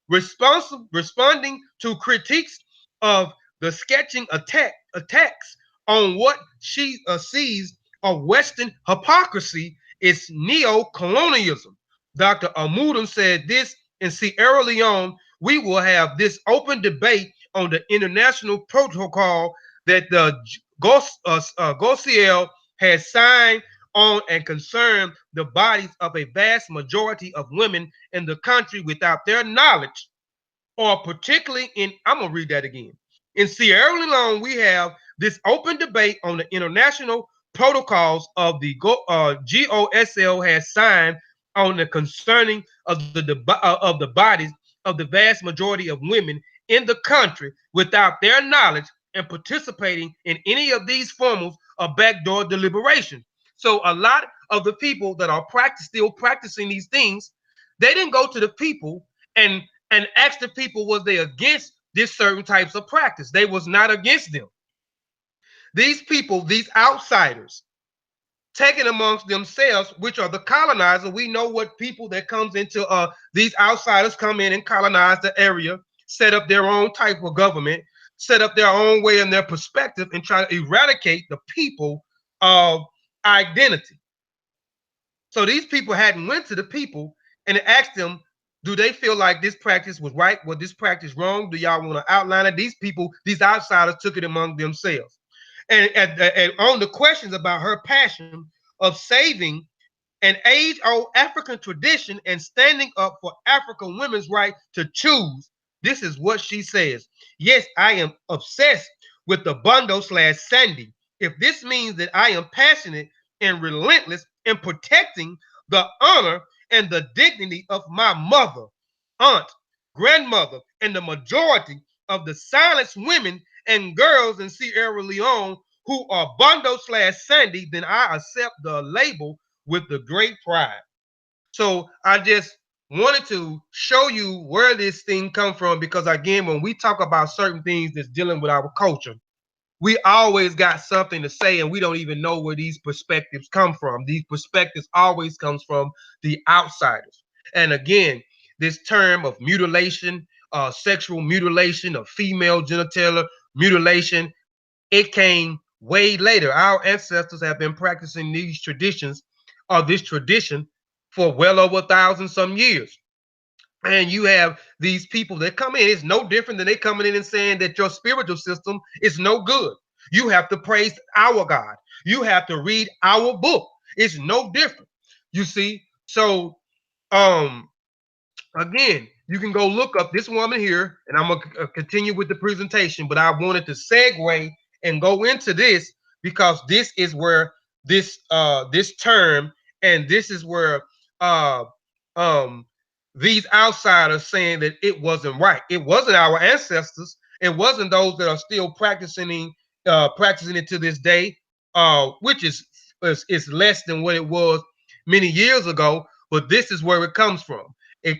Responding to critiques of the sketching attacks on what she sees of Western hypocrisy is neo-colonialism. Dr. Almudum said this in Sierra Leone, we will have this open debate on the international protocol that the Gociel has signed on and concern the bodies of a vast majority of women in the country without their knowledge, or particularly in, I'm going to read that again. In Sierra Leone, we have this open debate on the international protocols of the GOSL has signed on the concerning of the bodies of the vast majority of women in the country without their knowledge and participating in any of these forms of backdoor deliberation. So a lot of the people that are still practicing these things, they didn't go to the people and ask the people was they against this certain types of practice. They was not against them. These people, these outsiders, taken amongst themselves, which are the colonizer. We know what people that comes into these outsiders come in and colonize the area, set up their own type of government, set up their own way and their perspective, and try to eradicate the people of identity. So these people hadn't went to the people and asked them, do they feel like this practice was right? Was this practice wrong? Do y'all want to outline it? These people, these outsiders took it among themselves. And on the questions about her passion of saving an age-old African tradition and standing up for African women's right to choose, this is what she says. Yes, I am obsessed with the Bondo / Sande. If this means that I am passionate and relentless in protecting the honor and the dignity of my mother, aunt, grandmother, and the majority of the silenced women and girls in Sierra Leone who are Bondo / Sande, then I accept the label with the great pride. So I just wanted to show you where this thing come from, because again, when we talk about certain things that's dealing with our culture, we always got something to say, and we don't even know where these perspectives come from. These perspectives always comes from the outsiders. And again, this term of mutilation, sexual mutilation of female genitalia mutilation, it came way later. Our ancestors have been practicing these traditions, or this tradition, for well over 1,000 some years. And you have these people that come in. It's no different than they coming in and saying that your spiritual system is no good. You have to praise our God. You have to read our book. It's no different. You see? So again, you can go look up this woman here, and I'm gonna continue with the presentation, but I wanted to segue and go into this because this is where this term, and this is where uh um these outsiders saying that it wasn't right. It wasn't our ancestors. It wasn't those that are still practicing it to this day, which is less than what it was many years ago. But this is where it comes from.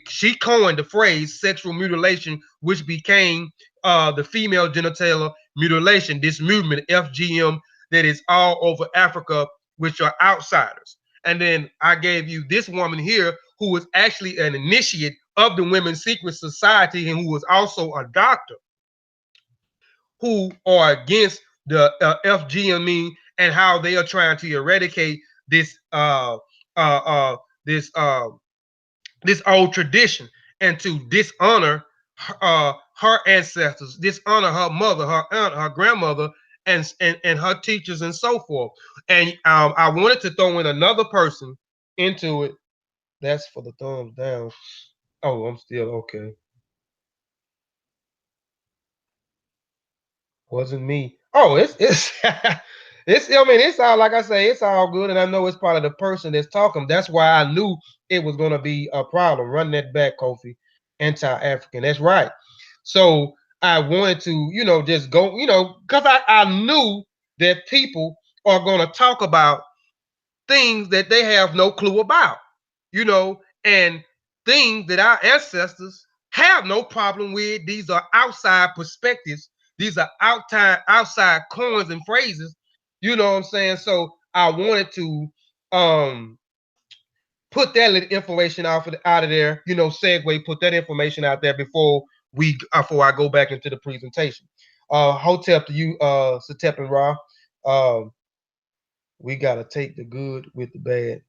she coined the phrase sexual mutilation, which became the female genital mutilation, this movement, FGM, that is all over Africa, which are outsiders. And then I gave you this woman here who was actually an initiate of the Women's Secret Society and who was also a doctor, who are against the FGME and how they are trying to eradicate this uh, uh, this this old tradition and to dishonor her ancestors, dishonor her mother, her aunt, her grandmother, and her teachers and so forth. And I wanted to throw in another person into it. That's for the thumbs down. Oh, I'm still okay. Wasn't me. Oh, it's it's. I mean, it's all like I say. It's all good, and I know it's part of the person that's talking. That's why I knew it was going to be a problem. Run that back, Kofi. Anti-African. That's right. So I wanted to, just go, because I knew that people are going to talk about things that they have no clue about, and things that our ancestors have no problem with. These are outside perspectives. These are outside coins and phrases. You know what I'm saying? So I wanted to put that little information out of there, segue, put that information out there before I go back into the presentation. Hotep to you, Satep and Ra. We gotta take the good with the bad.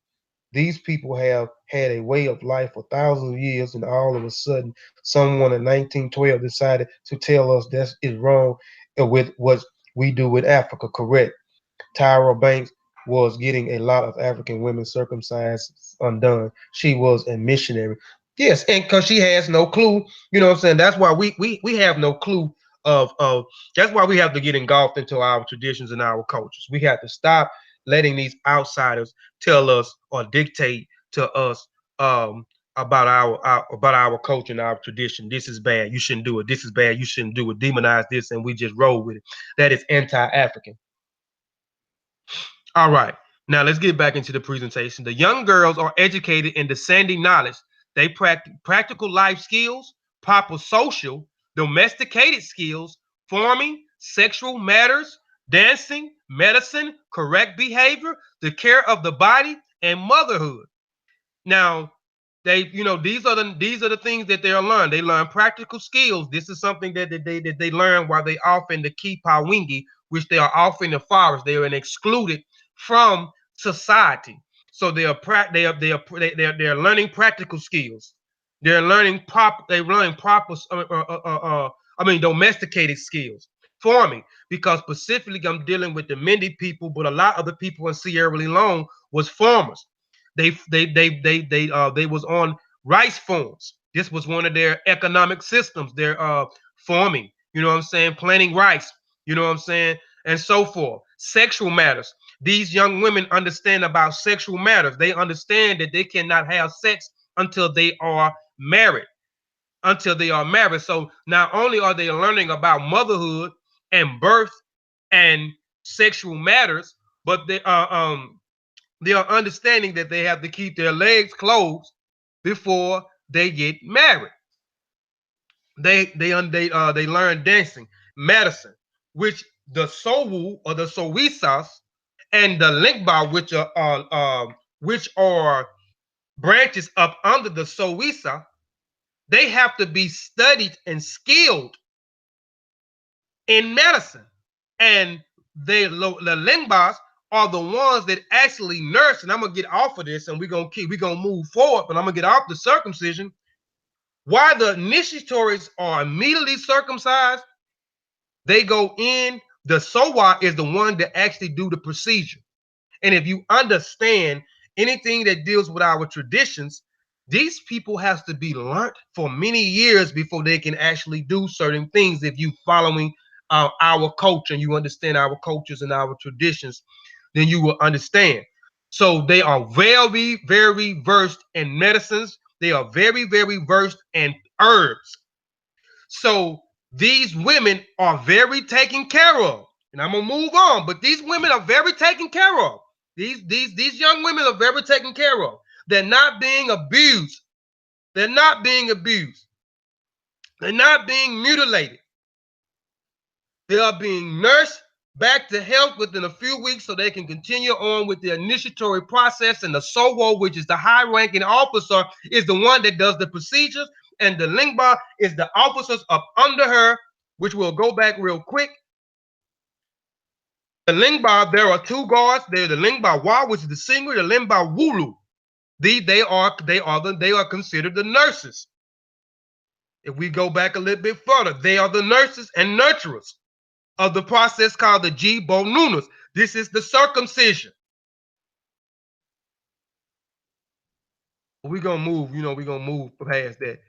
These people have had a way of life for thousands of years, and all of a sudden, someone in 1912 decided to tell us that is wrong with what we do with Africa. Correct. Tyra Banks was getting a lot of African women circumcised undone. She was a missionary. Yes, and because she has no clue, you know what I'm saying? That's why we have no clue of that's why we have to get engulfed into our traditions and our cultures. We have to stop letting these outsiders tell us or dictate to us about our culture and our tradition. This is bad. You shouldn't do it. This is bad. You shouldn't do it. Demonize this, and we just roll with it. That is anti-African. All right. Now let's get back into the presentation. The young girls are educated in descending knowledge. They practice practical life skills, proper social, domesticated skills, farming, sexual matters, dancing, medicine, correct behavior, the care of the body, and motherhood. Now, these are the things that they'll learn. They learn practical skills. This is something that they learn while they off in the Kipawingi, which they are off in the forest. They are excluded from society. So they're learning practical skills. They're learning proper domesticated skills. Farming, because specifically I'm dealing with the Mende people, but a lot of the people in Sierra Leone was farmers. They was on rice farms. This was one of their economic systems. Their farming, you know what I'm saying, planting rice, you know what I'm saying, and so forth. Sexual matters. These young women understand about sexual matters. They understand that they cannot have sex until they are married. Until they are married. So not only are they learning about motherhood and birth and sexual matters, but they are understanding that they have to keep their legs closed before they get married. They learn dancing, medicine, which the Sowu or the Sowisas and the Linkba, which are branches up under the Sowisa, they have to be studied and skilled in medicine. And the Lingbas are the ones that actually nurse. And I'm gonna get off of this, and we're gonna move forward. But I'm gonna get off the circumcision. Why the initiatories are immediately circumcised? They go in. The Sowa is the one that actually do the procedure. And if you understand anything that deals with our traditions, these people have to be learned for many years before they can actually do certain things. If you following our culture and you understand our cultures and our traditions, then you will understand. So they are very, very versed in medicines. They are very, very versed in herbs. So these women are very taken care of. And I'm gonna move on, but these women are very taken care of. These young women are very taken care of. They're not being abused. They're not being abused. They're not being mutilated. They are being nursed back to health within a few weeks so they can continue on with the initiatory process. And the SOWO, which is the high-ranking officer, is the one that does the procedures, and the Lingba is the officers up under her, which we'll go back real quick. The Lingba, there are two guards. There's the Lingba Wa, which is the single, the Lingba Wulu. They are considered the nurses. If we go back a little bit further, they are the nurses and nurturers of the process called the G Bonunas. This is the circumcision. We're gonna move, we're gonna move past that.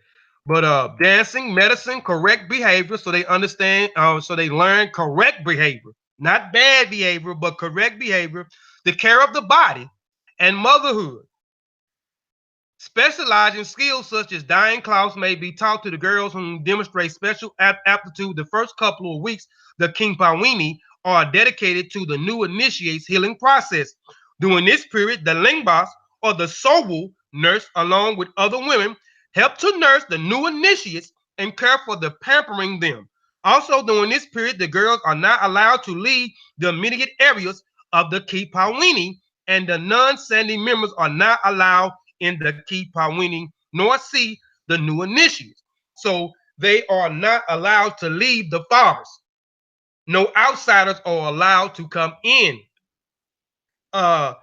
But dancing, medicine, correct behavior, so they understand, so they learn correct behavior, not bad behavior, but correct behavior, the care of the body, and motherhood. Specializing skills such as dyeing cloths may be taught to the girls who demonstrate special aptitude. The first couple of weeks, the Kimpawini are dedicated to the new initiate's healing process. During this period, the Lingbas or the Sowu nurse, along with other women, help to nurse the new initiates and care for the pampering them. Also, during this period, the girls are not allowed to leave the immediate areas of the Kipawini, and the non-Sandy members are not allowed in the Kipawini nor see the new initiates. So they are not allowed to leave the forest. No outsiders are allowed to come in to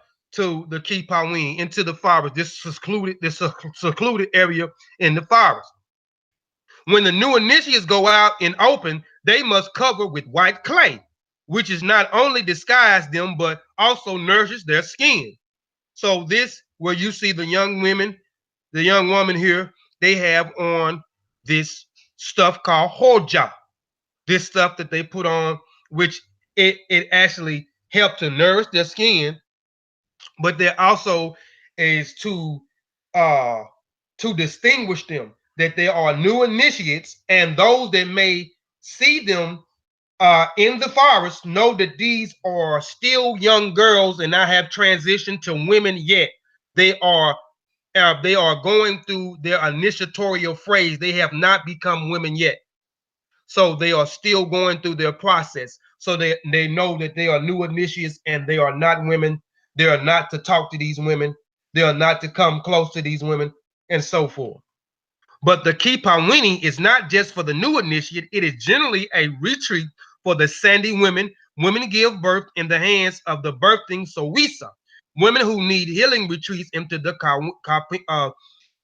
the Kipawini, into the forest, this secluded area in the forest. When the new initiates go out and open, they must cover with white clay, which is not only disguise them, but also nourishes their skin. So this, where you see the young women, the young woman here, they have on this stuff called hoja. This stuff that they put on, which it actually helps to nourish their skin, but there also is to distinguish them, that there are new initiates, and those that may see them in the forest know that these are still young girls and not have transitioned to women yet. They are going through their initiatorial phase. They have not become women yet. So they are still going through their process. So they know that they are new initiates and they are not women. They are not to talk to these women. They are not to come close to these women, and so forth. But the Kipawini is not just for the new initiate. It is generally a retreat for the Sandy women. Women give birth in the hands of the birthing Sowisa. Women who need healing retreats into the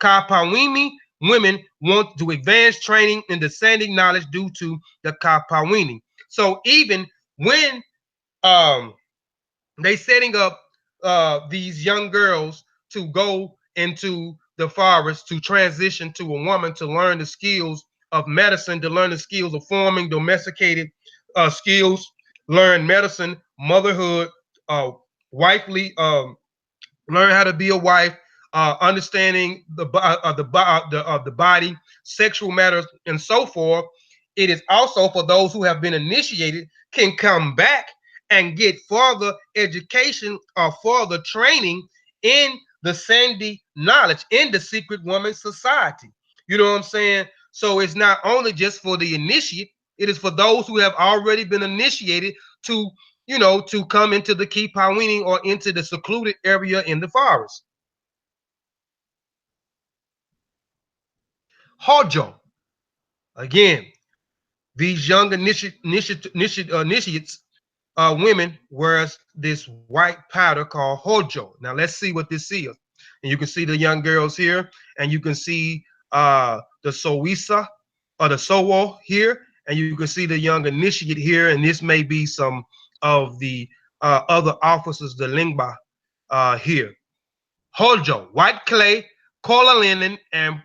Kapawini. Women want to advance training in the Sandy knowledge due to the Kapawini. So even when they setting up these young girls to go into the forest to transition to a woman, to learn the skills of medicine, to learn the skills of forming domesticated skills, learn medicine, motherhood, wifely, learn how to be a wife, understanding the body, sexual matters, and so forth. It is also for those who have been initiated can come back and get further education or further training in the Sandy knowledge, in the secret woman society. You know what I'm saying? So it's not only just for the initiate, it is for those who have already been initiated to, to come into the Kipawini or into the secluded area in the forest. Hojo, again, these young initiates, women, wears this white powder called Hojo. Now let's see what this is. And you can see the young girls here, and you can see the Sowisa or the Sowo here, and you can see the young initiate here, and this may be some of the other officers, the Lingba here. Hojo, white clay, colonial, and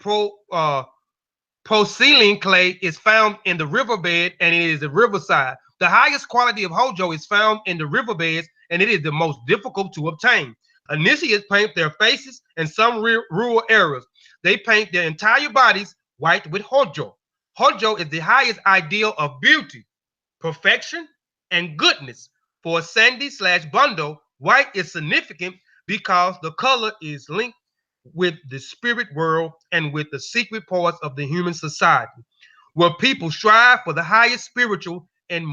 porcelain clay is found in the riverbed, and it is the riverside. The highest quality of Hojo is found in the riverbeds, and it is the most difficult to obtain. Initiates paint their faces in some rural areas. They paint their entire bodies white with Hojo. Hojo is the highest ideal of beauty, perfection, and goodness. For Sande / Bondo, white is significant because the color is linked with the spirit world and with the secret parts of the human society, where people strive for the highest spiritual and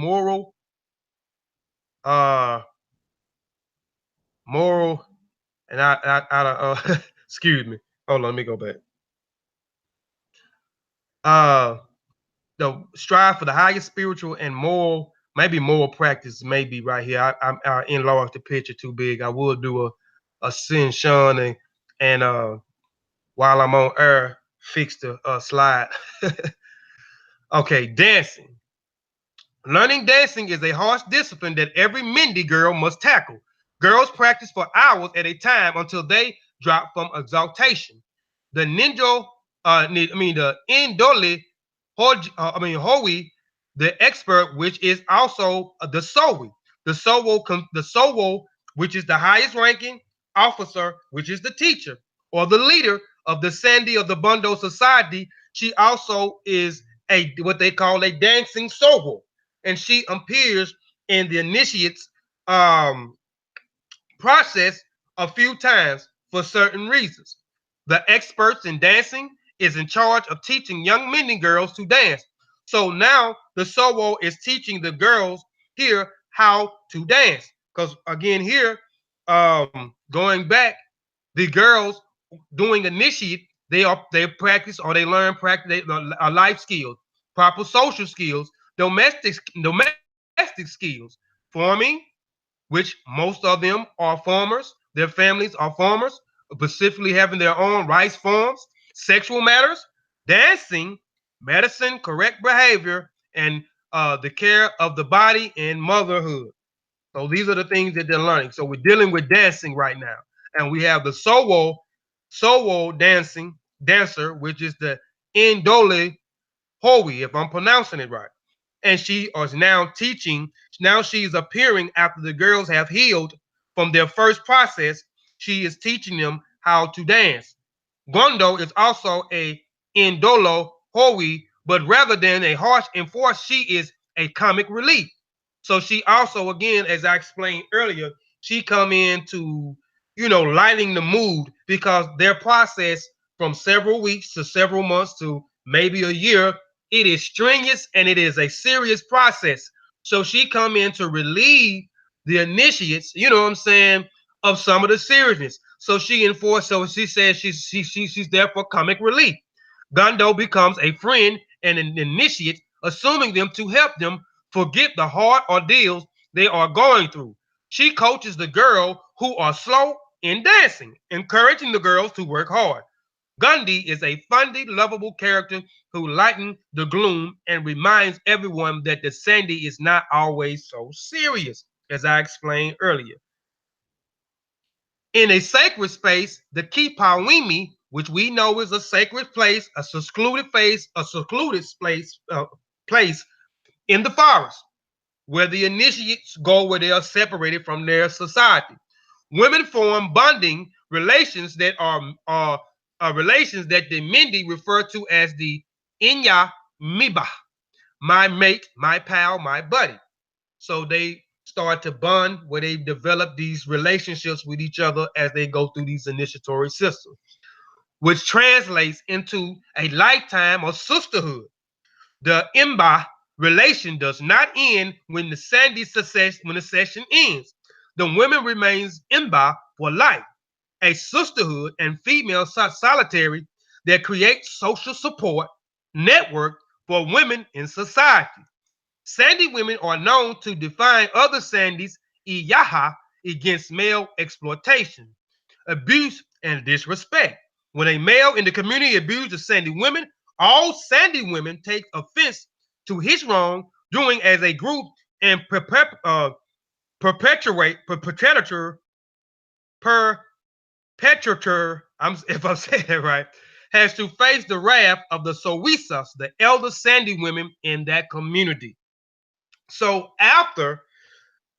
uh, moral, and excuse me. Hold on, let me go back. Uh, the strive for the highest spiritual and moral, maybe moral practice, maybe right here. I enlarged the picture too big. I would do a sin, Sean, and while I'm on air, fix the slide. Okay, dancing. Learning dancing is a harsh discipline that every Mindy girl must tackle. Girls practice for hours at a time until they drop from exaltation. The ninja, the indole, hoi, the expert, which is also the sowi, the sowo, which is the highest ranking officer, which is the teacher or the leader of the Sande of the Bondo society. She also is a what they call a dancing sowo, and she appears in the initiates um, process a few times for certain reasons. The experts in dancing is in charge of teaching young men girls to dance. So now the Sowo is teaching the girls here how to dance. Because again, here, going back, the girls doing initiate, they practice or they learn practice life skills, proper social skills, domestic skills, farming, which most of them are farmers. Their families are farmers, specifically having their own rice farms, sexual matters, dancing, medicine, correct behavior, and the care of the body and motherhood. So these are the things that they're learning. So we're dealing with dancing right now. And we have the Sowo dancer, which is the Indole Howie, if I'm pronouncing it right. And she is now teaching. Now she's appearing after the girls have healed from their first process. She is teaching them how to dance. Bondo is also a indolo Howie, but rather than a harsh enforce, she is a comic relief. So she also, again, as I explained earlier, she come in to, lighting the mood because their process from several weeks to several months to maybe a year, it is strenuous and it is a serious process. So she come in to relieve the initiates, you know what I'm saying, of some of the seriousness. So she enforced. So she says she's there for comic relief. Gondo becomes a friend and an initiate, assuming them to help them forget the hard ordeals they are going through. She coaches the girl who are slow in dancing, encouraging the girls to work hard. Gundy is a funny, lovable character who lightens the gloom and reminds everyone that the Sandy is not always so serious, as I explained earlier. In a sacred space, the Kipawimi, which we know is a sacred place, a secluded place in the forest, where the initiates go where they are separated from their society. Women form bonding relations that are relations that the Mindi refer to as the Inya Miba, my mate, my pal, my buddy. So they start to bond where they develop these relationships with each other as they go through these initiatory systems, which translates into a lifetime of sisterhood. The Imba relation does not end when the Sandy session ends. The women remains Imba for life, a sisterhood and female solitary that creates social support network for women in society. Sandy women are known to define other Sandys iyaha against male exploitation, abuse, and disrespect. When a male in the community abuses Sandy women, all Sandy women take offense to his wrong doing as a group and perpetrator, if I'm saying that right, has to face the wrath of the Sowisas, the elder Sandy women in that community. So after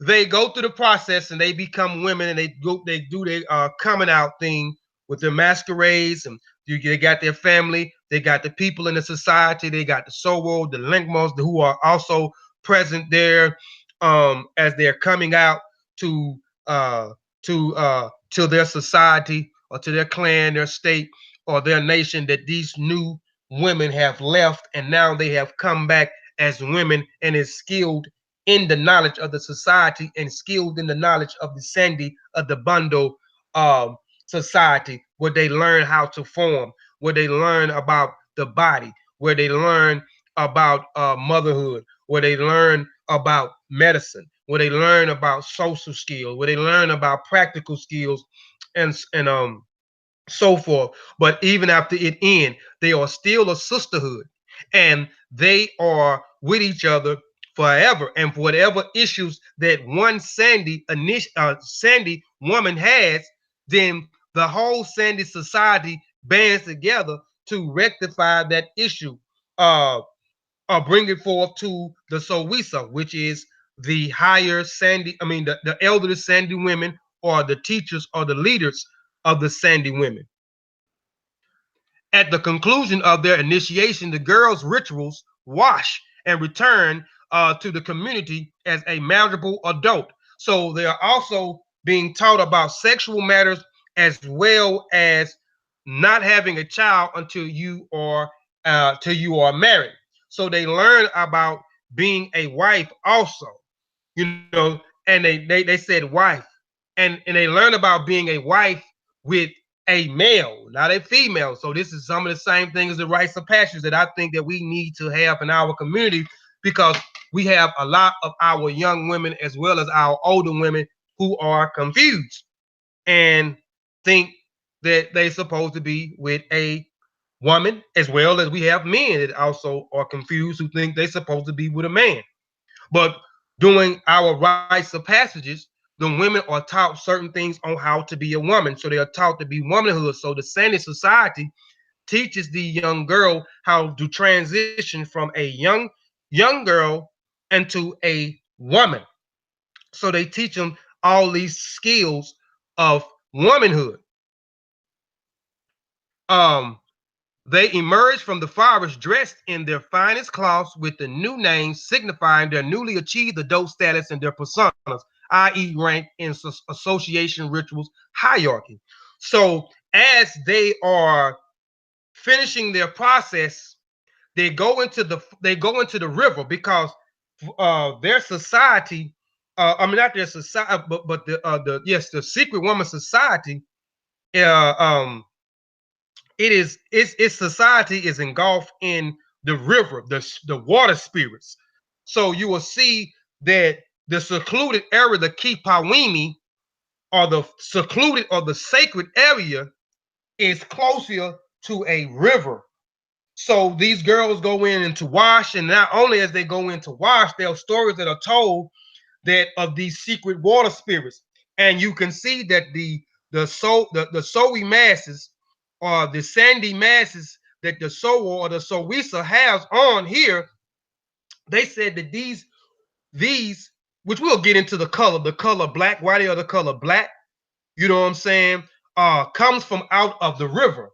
they go through the process and they become women and they do their coming out thing with their masquerades, and they got their family, they got the people in the society, they got the Sowo, the Linkmos who are also present there as they're coming out to uh to their society or to their clan, their state, or their nation that these new women have left, and now they have come back as women and is skilled in the knowledge of the society and skilled in the knowledge of the Sande, of the Bondo um, society, where they learn how to form, where they learn about the body, where they learn about motherhood, where they learn about medicine, where they learn about social skills, where they learn about practical skills, and so forth. But even after it ends, they are still a sisterhood, and they are with each other forever. And for whatever issues that one Sande woman has, then the whole Sande society bands together to rectify that issue. Uh, bring it forth to the Sowisa, which is the higher Sande, the elder Sande women, or the teachers or the leaders of the Sande women. At the conclusion of their initiation, the girls' rituals wash and return to the community as a marriageable adult. So they are also being taught about sexual matters as well as not having a child until you are married. So they learn about being a wife also, and they said wife, and they learn about being a wife with a male, not a female. So this is some of the same things as the rites of passage that I think that we need to have in our community, because we have a lot of our young women as well as our older women who are confused and think that they're supposed to be with a woman, as well as we have men that also are confused who think they're supposed to be with a man. But during our rites of passages, the women are taught certain things on how to be a woman. So they are taught to be womanhood. So the Sande society teaches the young girl how to transition from a young girl into a woman. So they teach them all these skills of womanhood. Um, They emerged from the forest dressed in their finest cloths with the new names signifying their newly achieved adult status and their personas, i.e., rank in association rituals hierarchy. So as they are finishing their process, they go into the river, because their society, not their society, but the secret woman society, uh, um, its society is engulfed in the river, the water spirits. So you will see that the secluded area, the Kipawimi, or the secluded or the sacred area, is closer to a river. So these girls go in to wash, and not only as they go in to wash, there are stories that are told that of these secret water spirits, and you can see that the Sowi masses, or the Sande masses, that the Sowa or the Sowisa has on here. They said that these, which we'll get into the color black, why they are the color black, you know what I'm saying, comes from out of the river,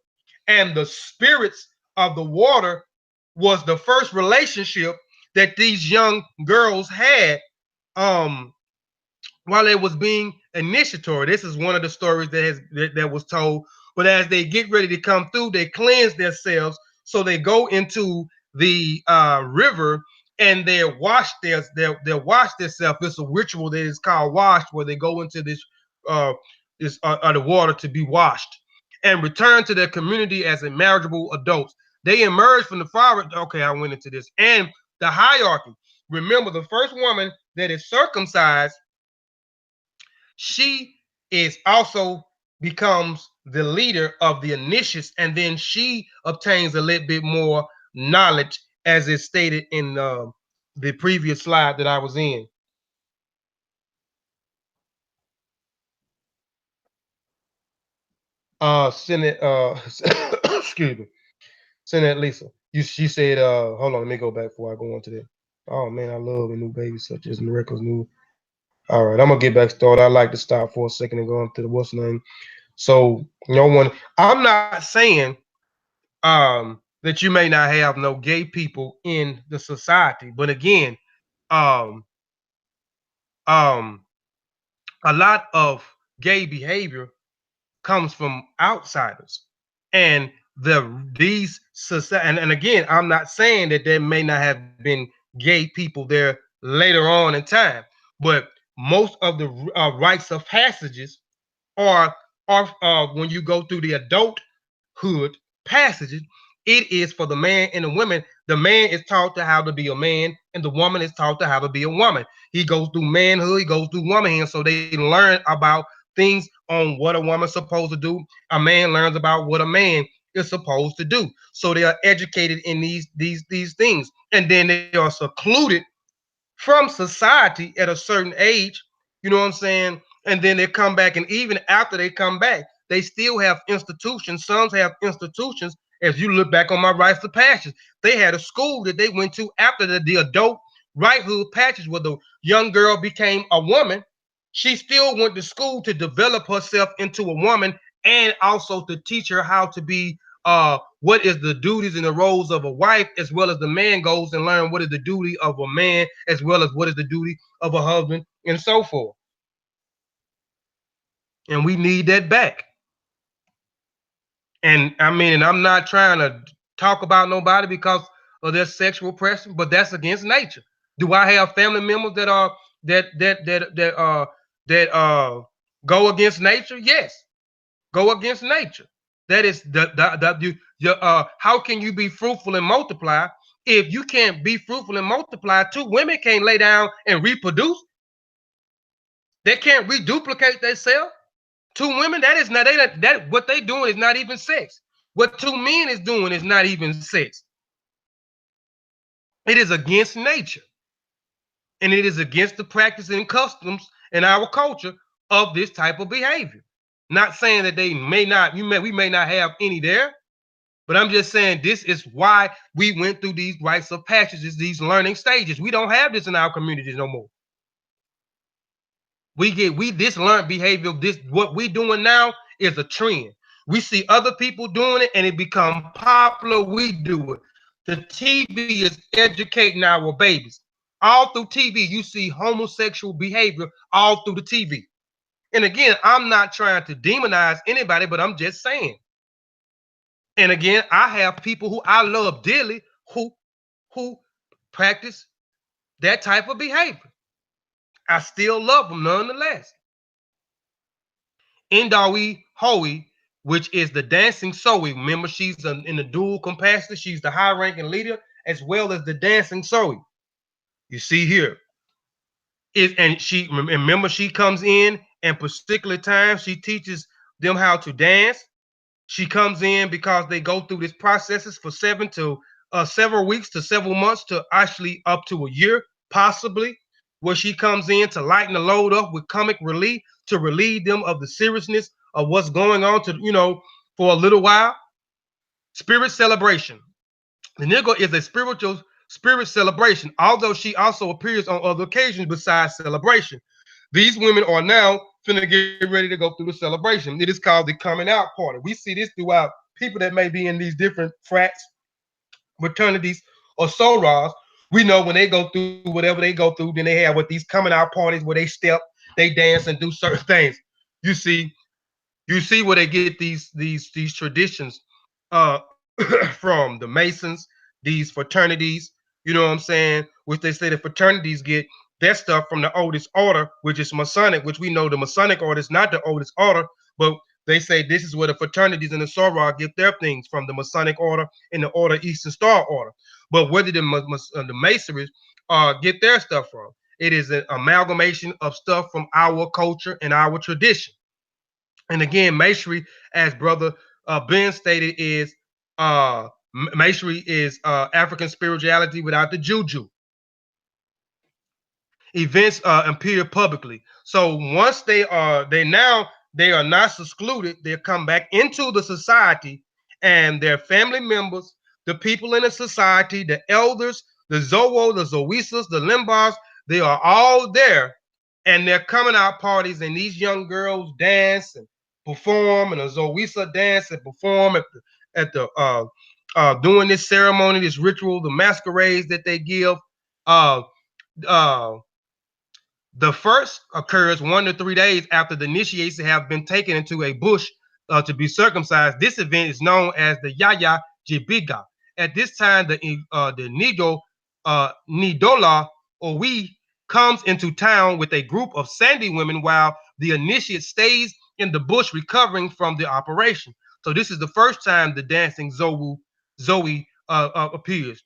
and the spirits of the water was the first relationship that these young girls had um while it was being initiatory. This is one of the stories that was told. But as they get ready to come through, they cleanse themselves. So they go into the river, and they wash themselves. It's a ritual that is called wash, where they go into uh, this the water to be washed and return to their community as a marriageable adults. They emerge from the forest. Okay, I went into this, and the hierarchy. Remember, the first woman that is circumcised, she is also becomes the leader of the initiates, and then she obtains a little bit more knowledge, as is stated in the previous slide that I was in. Senate, excuse me, Senate Lisa. She said, hold on, let me go back before I go on to that. Oh man, I love a new baby such as Miracle's new. All right, I'm gonna get back started. I like to stop for a second and go into the what's name. So no one, I'm not saying that you may not have no gay people in the society, but again, um, um, a lot of gay behavior comes from outsiders. And these society, and again, I'm not saying that there may not have been gay people there later on in time, but most of the rites of passages are when you go through the adulthood passages, it is for the man and the women. The man is taught to how to be a man, and the woman is taught to how to be a woman. He goes through manhood, he goes through womanhood, so they learn about things on what a woman's supposed to do. A man learns about what a man is supposed to do. So they are educated in these things, and then they are secluded from society at a certain age. You know what I'm saying? And then they come back, and even after they come back, they still have institutions. Some have institutions. As you look back on my rites of passage, they had a school that they went to after the adult righthood passage, where the young girl became a woman. She still went to school to develop herself into a woman, and also to teach her how to be what is the duties and the roles of a wife, as well as the man goes and learn what is the duty of a man, as well as what is the duty of a husband, and so forth. And we need that back. And I mean, and I'm not trying to talk about nobody because of their sexual pressure, but that's against nature. Do I have family members that are that go against nature? Yes, go against nature. That is how can you be fruitful and multiply if you can't be fruitful and multiply? Two women can't lay down and reproduce. They can't reduplicate themselves. Two women, that is not that what they doing is not even sex. What two men is doing is not even sex. It is against nature, and it is against the practice and customs in our culture of this type of behavior. Not saying that they may not, we may not have any there, but I'm just saying this is why we went through these rites of passages, these learning stages. We don't have this in our communities no more. We this learned behavior. This what we doing now is a trend. We see other people doing it, and it become popular. We do it. The TV is educating our babies. All through TV, you see homosexual behavior all through the TV. And again, I'm not trying to demonize anybody, but I'm just saying. And again, I have people who I love dearly who practice that type of behavior. I still love them nonetheless. Indawi Hoey, which is the dancing Zoe. Remember, she's in the dual capacity. She's the high-ranking leader as well as the dancing Zoe. You see here. And she remember she comes in and particular times she teaches them how to dance. She comes in because they go through these processes for several weeks to several months to actually up to a year, possibly, where she comes in to lighten the load up with comic relief to relieve them of the seriousness of what's going on for a little while. Spirit celebration. The nigga is a spiritual spirit celebration, although she also appears on other occasions besides celebration. These women are now finna get ready to go through the celebration. It is called the coming out party. We see this throughout people that may be in these different frats, fraternities, or sorors. We know when they go through whatever they go through, then they have with these coming out parties where they step, they dance, and do certain things. You see, you see where they get these traditions from the Masons, these fraternities, you know what I'm saying? Which they say the fraternities get their stuff from the oldest order, which is Masonic, which we know the Masonic order is not the oldest order, but they say this is where the fraternities and the soror get their things from, the Masonic order and the Order Eastern Star order. But where did the Masons get their stuff from? It is an amalgamation of stuff from our culture and our tradition. And again, masonry, as brother Ben stated, is masonry is African spirituality without the juju. Events appear publicly. So once they are not excluded. They come back into the society, and their family members, the people in the society, the elders, the Zowo, the Zoisas, the Limbars, they are all there, and they're coming out parties, and these young girls dance and perform, and the Zoisa dance and perform at the doing this ceremony, this ritual, the masquerades that they give. Uh, uh, the first occurs 1 to 3 days after the initiation have been taken into a bush to be circumcised. This event is known as the Yaya Jibiga. At this time, the Nidola Owi comes into town with a group of Sandy women while the initiate stays in the bush recovering from the operation. So this is the first time the dancing Zoe appears.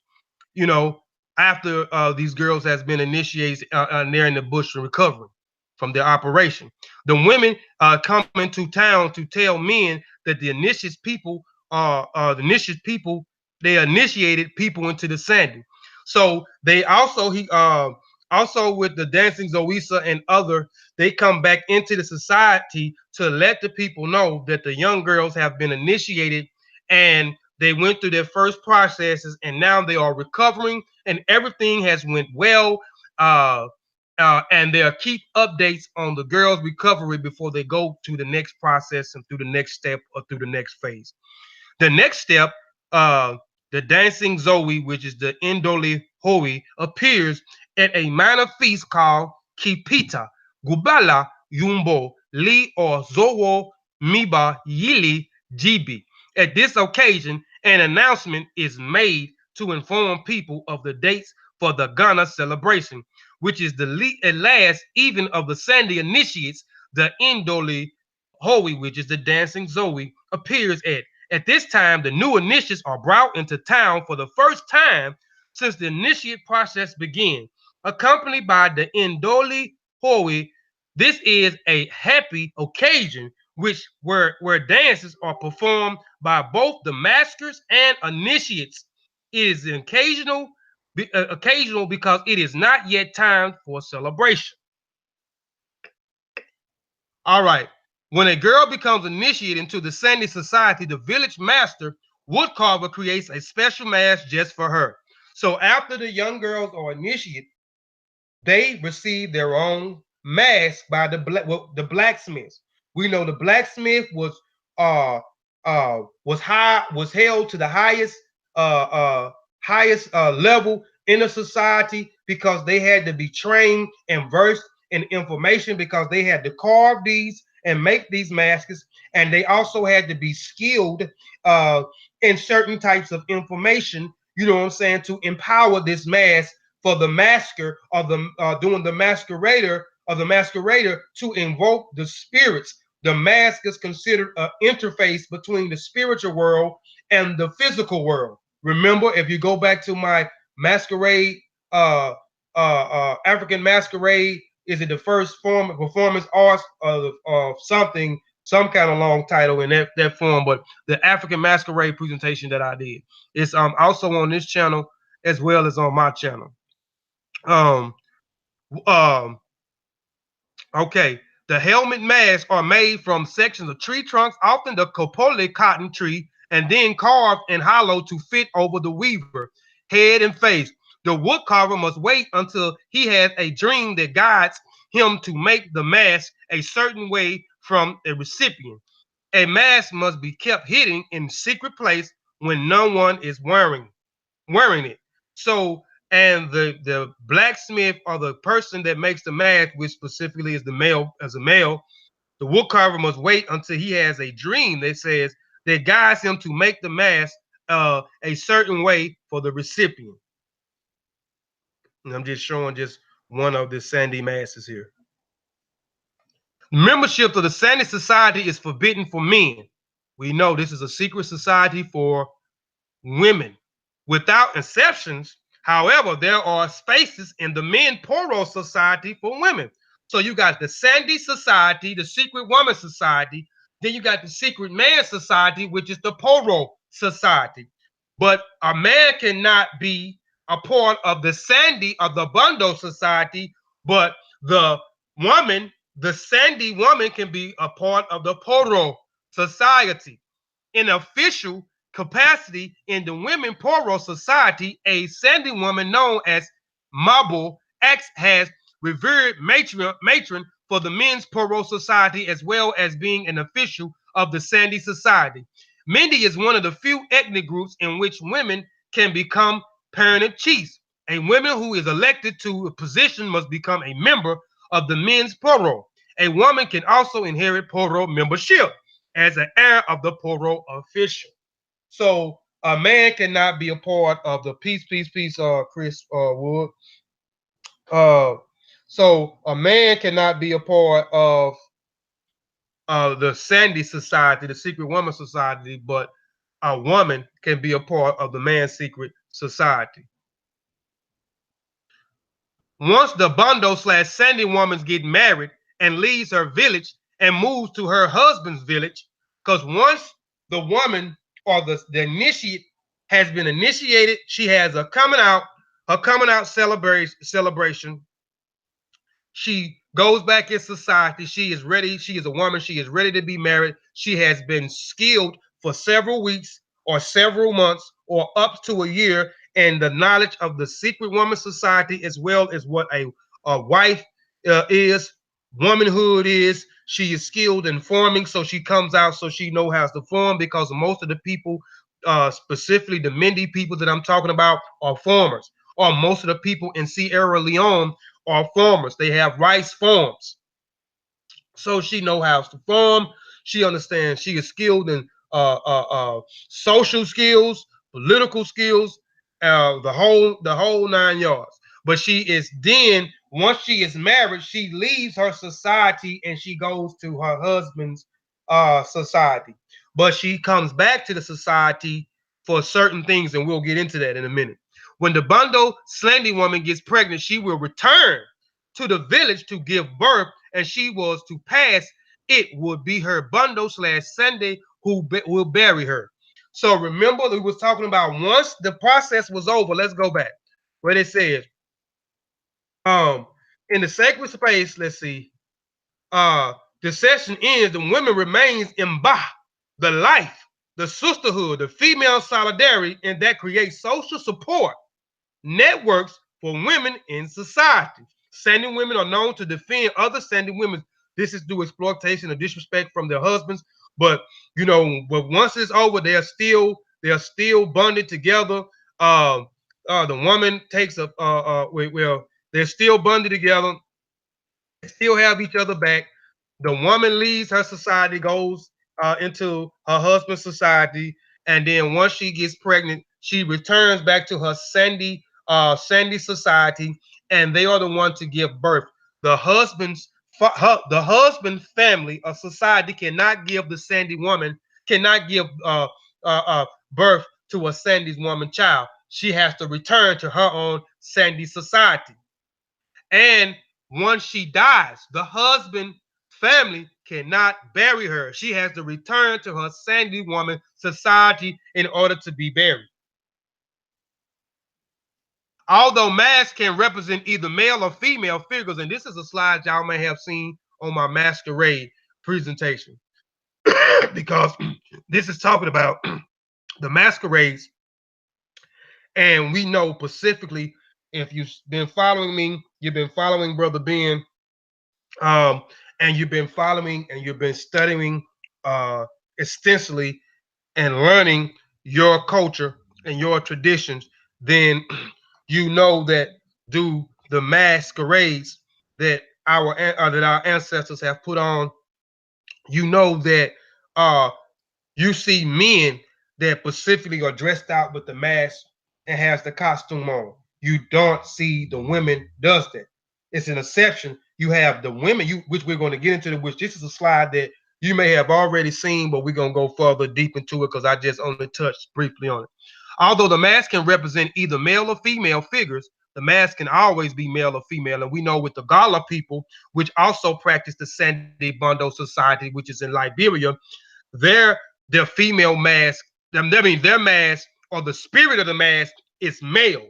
You know, after these girls has been initiated and they're in the bush and recovering from their operation. The women come into town to tell men that the initiates people, they initiated people into the Sandy. So they also also with the dancing Zoisa and other, they come back into the society to let the people know that the young girls have been initiated and they went through their first processes and now they are recovering and everything has went well. Uh, and they'll keep updates on the girls' recovery before they go to the next process and through the next step or through the next phase. The next step, uh, the dancing Zoe, which is the Indoli Hoi, appears at a minor feast called Kipita, Gubala, Yumbo, Li, or Zowo, Miba, Yili, Jibi. At this occasion, an announcement is made to inform people of the dates for the Ghana celebration, which is the last even of the Sandy initiates. The Indoli Hoi, which is the dancing Zoe, appears at. At this time, the new initiates are brought into town for the first time since the initiate process began, accompanied by the Indoli Hoi. This is a happy occasion where dances are performed by both the maskers and initiates. It is occasional because it is not yet time for celebration. All right. When a girl becomes initiated into the Sandy society, the village master, woodcarver, creates a special mask just for her. So after the young girls are initiated, they receive their own mask by the blacksmiths. We know the blacksmith was held to the highest level in the society because they had to be trained and versed in information because they had to carve these and make these masks, and they also had to be skilled uh, in certain types of information. You know what I'm saying, to empower this mask for the masker or the doing the masquerader or the masquerader to invoke the spirits. The mask is considered an interface between the spiritual world and the physical world. Remember, if you go back to my masquerade, African masquerade, is it the first form of performance arts of something, some kind of long title in that form, but the African masquerade presentation that I did. It's also on this channel as well as on my channel. Um, um, okay. The helmet masks are made from sections of tree trunks, often the copole cotton tree, and then carved and hollowed to fit over the weaver, head and face. The woodcarver must wait until he has a dream that guides him to make the mask a certain way from a recipient. A mask must be kept hidden in a secret place when no one is wearing it. So, and the blacksmith or the person that makes the mask, which specifically is the male, as a male, the woodcarver must wait until he has a dream that says that guides him to make the mask a certain way for the recipient. And I'm just showing just one of the Sandy masks here. Membership of the Sandy Society is forbidden for men. We know this is a secret society for women. Without exceptions, however, there are spaces in the Men Poro Society for women. So you got the Sandy Society, the Secret Woman Society, then you got the Secret Man Society, which is the Poro Society. But a man cannot be a part of the Sandy or the Bondo Society, but the woman, the Sandy woman, can be a part of the Poro Society. In official capacity in the Women Poro Society, a Sandy woman known as Mabo X has revered matron for the Men's Poro Society as well as being an official of the Sandy Society. Mindy is one of the few ethnic groups in which women can become parented chiefs. A woman who is elected to a position must become a member of the Men's Poro. A woman can also inherit Poro membership. as an heir of the parole official. So a man cannot be a part of the peace, Chris Wood. Uh, so a man cannot be a part of the Sandy Society, the Secret Woman Society, but a woman can be a part of the man's secret society. Once the Bondo slash Sandy woman gets married and leaves her village and moves to her husband's village, because once the woman or the initiate has been initiated, she has a coming out celebration. She goes back in society. She is ready. She is a woman. She is ready to be married. She has been skilled for several weeks or several months or up to a year in the knowledge of the secret woman society, as well as what a wife is, womanhood is. She is skilled in forming, so she comes out so she knows how to form, because most of the people, specifically the Mindy people that I'm talking about, are formers. Or most of the people in Sierra Leone are farmers. They have rice farms. So she knows how to farm. She understands. She is skilled in social skills, political skills, the whole 9 yards. But she is then, once she is married, she leaves her society and she goes to her husband's society. But she comes back to the society for certain things, and we'll get into that in a minute. When the Bondo Slendy woman gets pregnant, she will return to the village to give birth, and she was to pass. It would be her Bondo slash Sande who will bury her. So remember, we was talking about once the process was over. Let's go back where it says, um, in the sacred space. Let's see. Uh, the session ends. The women remains in Ba, the life, the sisterhood, the female solidarity, and that creates social support networks for women in society. Standing women are known to defend other standing women. This is due exploitation or disrespect from their husbands. But but once it's over, they're still bonded together. The woman takes a well, they're still bonded together, still have each other back. The woman leaves her society, goes into her husband's society, and then once she gets pregnant, she returns back to her Sandy society, and they are the one to give birth. The the husband family of society cannot give the Sandy woman cannot give birth to a Sandy's woman child. She has to return to her own Sandy society. And once she dies, the husband family cannot bury her. She has to return to her Sandy woman society in order to be buried. Although masks can represent either male or female figures, and this is a slide y'all may have seen on my masquerade presentation, because this is talking about the masquerades. And we know specifically, if you've been following me, you've been following Brother Ben, um, and you've been following and you've been studying uh, extensively and learning your culture and your traditions, then you know that do the masquerades that our ancestors have put on. You know that you see men that specifically are dressed out with the mask and has the costume on. You don't see the women does that. It's an exception. You have the women, which we're going to get into, which this is a slide that you may have already seen, but we're going to go further deep into it because I just only touched briefly on it. Although the mask can represent either male or female figures, the mask can always be male or female. And we know with the Gala people, which also practice the Sande Bondo society, which is in Liberia, their their female mask, their mask or the spirit of the mask is male.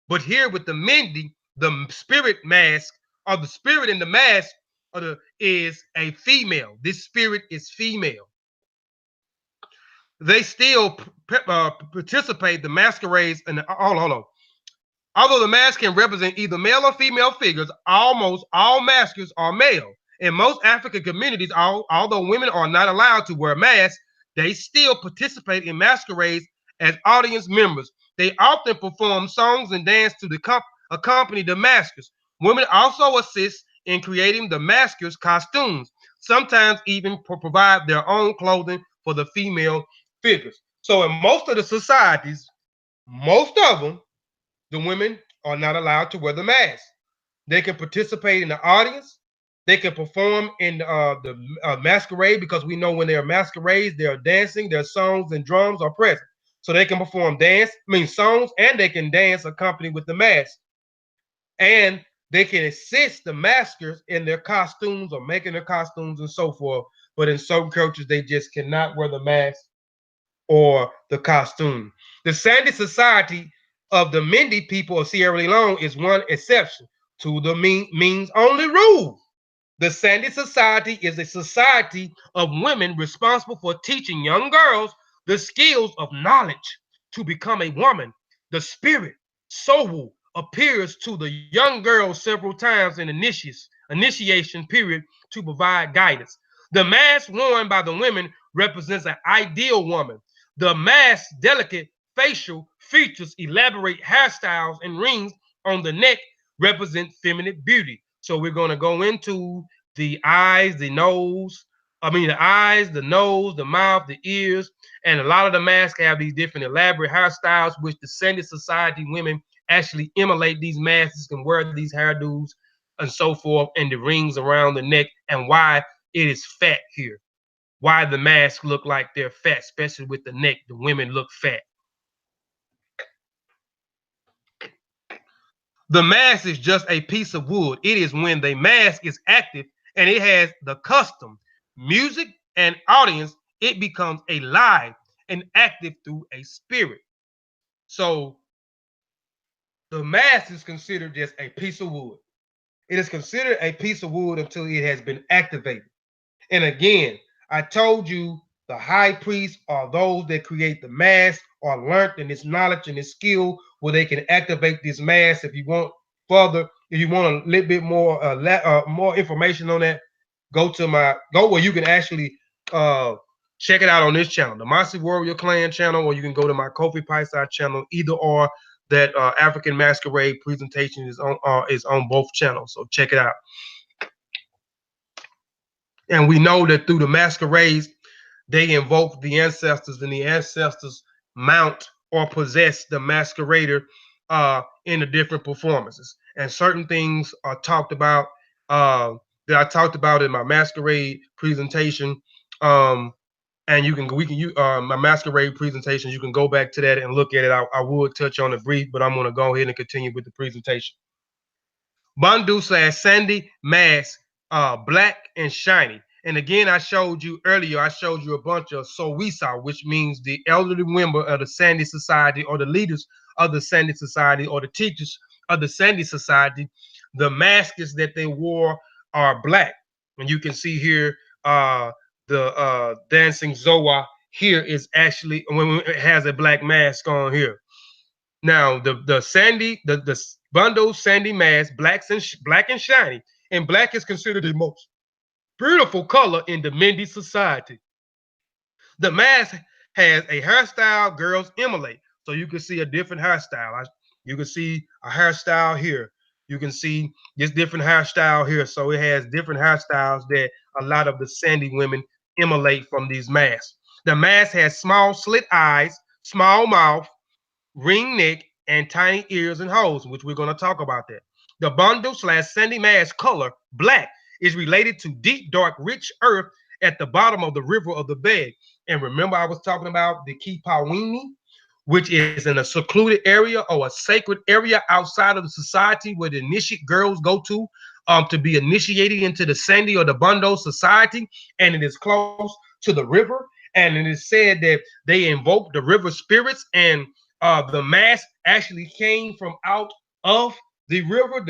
But here with the Mindy, the spirit mask or the spirit in the mask is a female. This spirit is female. They still participate the masquerades and hold on. Although the mask can represent either male or female figures, almost all maskers are male. In most African communities, although women are not allowed to wear masks, they still participate in masquerades as audience members. They often perform songs and dance to accompany the maskers. Women also assist in creating the maskers' costumes. sometimes even provide their own clothing for the female figures. So in most of the societies, most of them, the women are not allowed to wear the mask. They can participate in the audience. They can perform in the masquerade, because we know when there are masquerades, there are dancing, their songs and drums are present. So they can perform songs, and they can dance accompanied with the mask. And they can assist the maskers in their costumes or making their costumes and so forth. But in some cultures, they just cannot wear the mask or the costume. The Sande society of the Mende people of Sierra Leone is one exception to the means only rule. The Sande society is a society of women responsible for teaching young girls the skills of knowledge to become a woman. The spirit, soul, appears to the young girls several times in initiation period to provide guidance. The mask worn by the women represents an ideal woman. The mask's delicate facial features, elaborate hairstyles, and rings on the neck represent feminine beauty. So we're going to go into the eyes, the eyes, the nose, the mouth, the ears, and a lot of the masks have these different elaborate hairstyles, which the Sande society women actually emulate these masks and wear these hairdos and so forth, and the rings around the neck, and why it is fat here. Why the masks look like they're fat, especially with the neck. The women look fat. The mask is just a piece of wood. It is when the mask is active and it has the custom music and audience, it becomes alive and active through a spirit. So the mask is considered just a piece of wood. It is considered a piece of wood until it has been activated. And again, I told you the high priests are those that create the mask or learned in this knowledge and this skill where they can activate this mask. If you want further, if you want a little bit more information on that, go where you can actually check it out on this channel, the Mossy Warrior Clan channel, or you can go to my Kofi Piesie channel, either or. That African Masquerade presentation is on both channels, so check it out. And we know that through the masquerades, they invoke the ancestors, and the ancestors mount or possess the masquerader in the different performances. And certain things are talked about that I talked about in my masquerade presentation. And my masquerade presentation, you can go back to that and look at it. I would touch on it brief, but I'm going to go ahead and continue with the presentation. Bondo / Sande mask, black and shiny. And again, I showed you a bunch of Sowisa, which means the elderly member of the Sande society, or the leaders of the Sande society, or the teachers of the Sande society. The masks that they wore are black. And you can see here the dancing Zoa here is actually, when it has a black mask on here. Now the Sande, the Bondo Sande mask, black and shiny, and black is considered the most beautiful color in the Mende society. The mask has a hairstyle girls emulate, so you can see a different hairstyle. You can see a hairstyle here. You can see this different hairstyle here. So it has different hairstyles that a lot of the Sande women emulate from these masks. The mask has small slit eyes, small mouth, ring neck, and tiny ears and holes, which we're going to talk about that. The Bondo / Sande mask color, black, is related to deep, dark, rich earth at the bottom of the river of the bed. And remember, I was talking about the Kipawini, which is in a secluded area or a sacred area outside of the society where the initiate girls go to be initiated into the Sande or the Bondo society. And it is close to the river. And it is said that they invoke the river spirits, and the mask actually came from out of the river.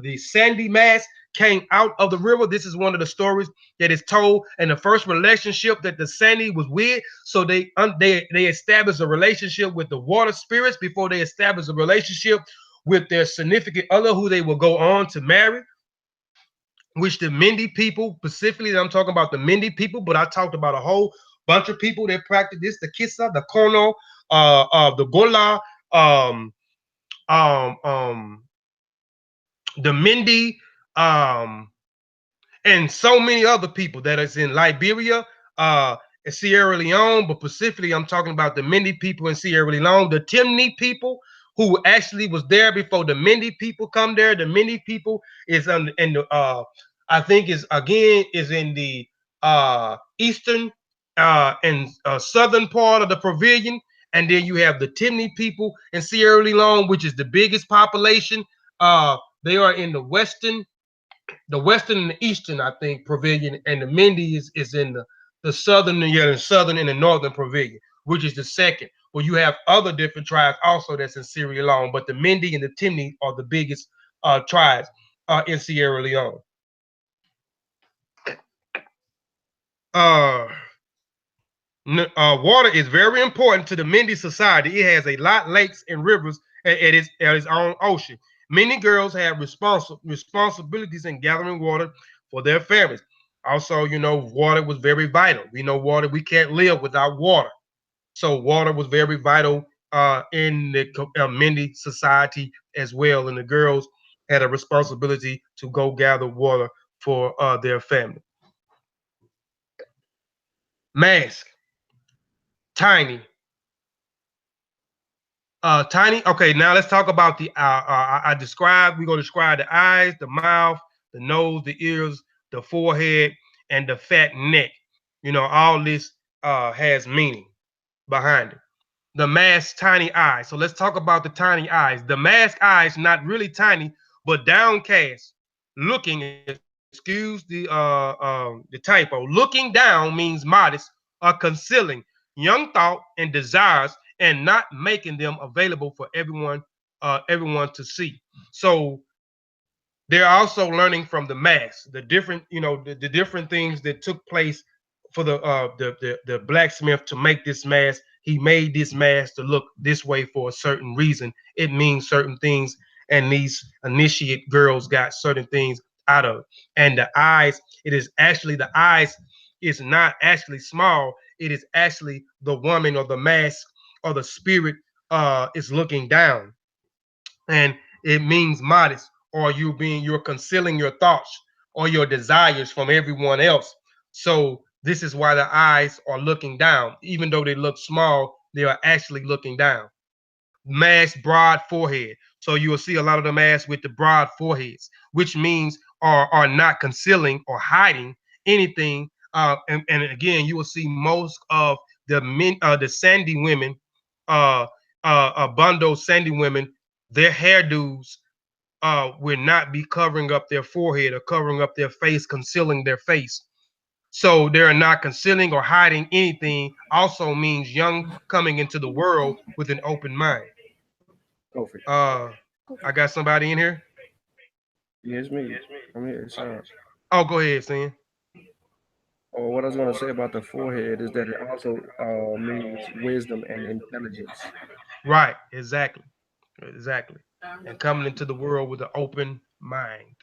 The Sande mask came out of the river. This is one of the stories that is told in the first relationship that the Sande was with. So they established a relationship with the water spirits before they established a relationship with their significant other, who they will go on to marry. Which the Mende people, specifically, I'm talking about the Mende people, but I talked about a whole bunch of people that practice this: the Kissa, the Kono, the Gola, um, um, the Mende, and so many other people that is in Liberia, and Sierra Leone, but specifically I'm talking about the Mende people in Sierra Leone, the Timni people who actually was there before the Mende people come there. The Mende people is in the I think is again is in the eastern and southern part of the pavilion, and then you have the Timni people in Sierra Leone, which is the biggest population. They are in the western and the eastern, I think, pavilion, and the Mende is in the southern, yeah, the southern and the northern pavilion, which is the second. Well, you have other different tribes also that's in Sierra Leone, but the Mende and the Timni are the biggest tribes in Sierra Leone. Uh, Water is very important to the Mende society. It has a lot of lakes and rivers at its own ocean. Many girls have responsibilities in gathering water for their families. Also, water was very vital. We know water, we can't live without water. So water was very vital in the Mende society as well. And the girls had a responsibility to go gather water for their family. Mask, tiny, tiny. Okay, now let's talk about the. We're going to describe the eyes, the mouth, the nose, the ears, the forehead, and the fat neck. All this has meaning behind it. The masked tiny eyes. So let's talk about the tiny eyes. The masked eyes, not really tiny, but downcast, looking. Excuse the typo. Looking down means modest or concealing young thought and desires and not making them available for everyone to see. So they're also learning from the mass, the different, the different things that took place for the blacksmith to make this mask. He made this mask to look this way for a certain reason. It means certain things, and these initiate girls got certain things out of it. And the eyes, the eyes is not actually small. It is actually the woman or the mask or the spirit is looking down, and it means modest, or you're concealing your thoughts or your desires from everyone else. So this is why the eyes are looking down. Even though they look small, they are actually looking down. Masked broad forehead. So you will see a lot of the masks with the broad foreheads, which means are not concealing or hiding anything. And again, you will see most of the Sandy women, Bondo Sandy women, their hairdos will not be covering up their forehead or covering up their face, concealing their face. So they're not concealing or hiding anything. Also means young, coming into the world with an open mind. Kofi. Uh, I got somebody in here. Yes, me. I'm here. It's Oh, go ahead, Sam. Or what I was going to say about the forehead is that it also means wisdom and intelligence. Right, exactly, exactly. And coming into the world with an open mind.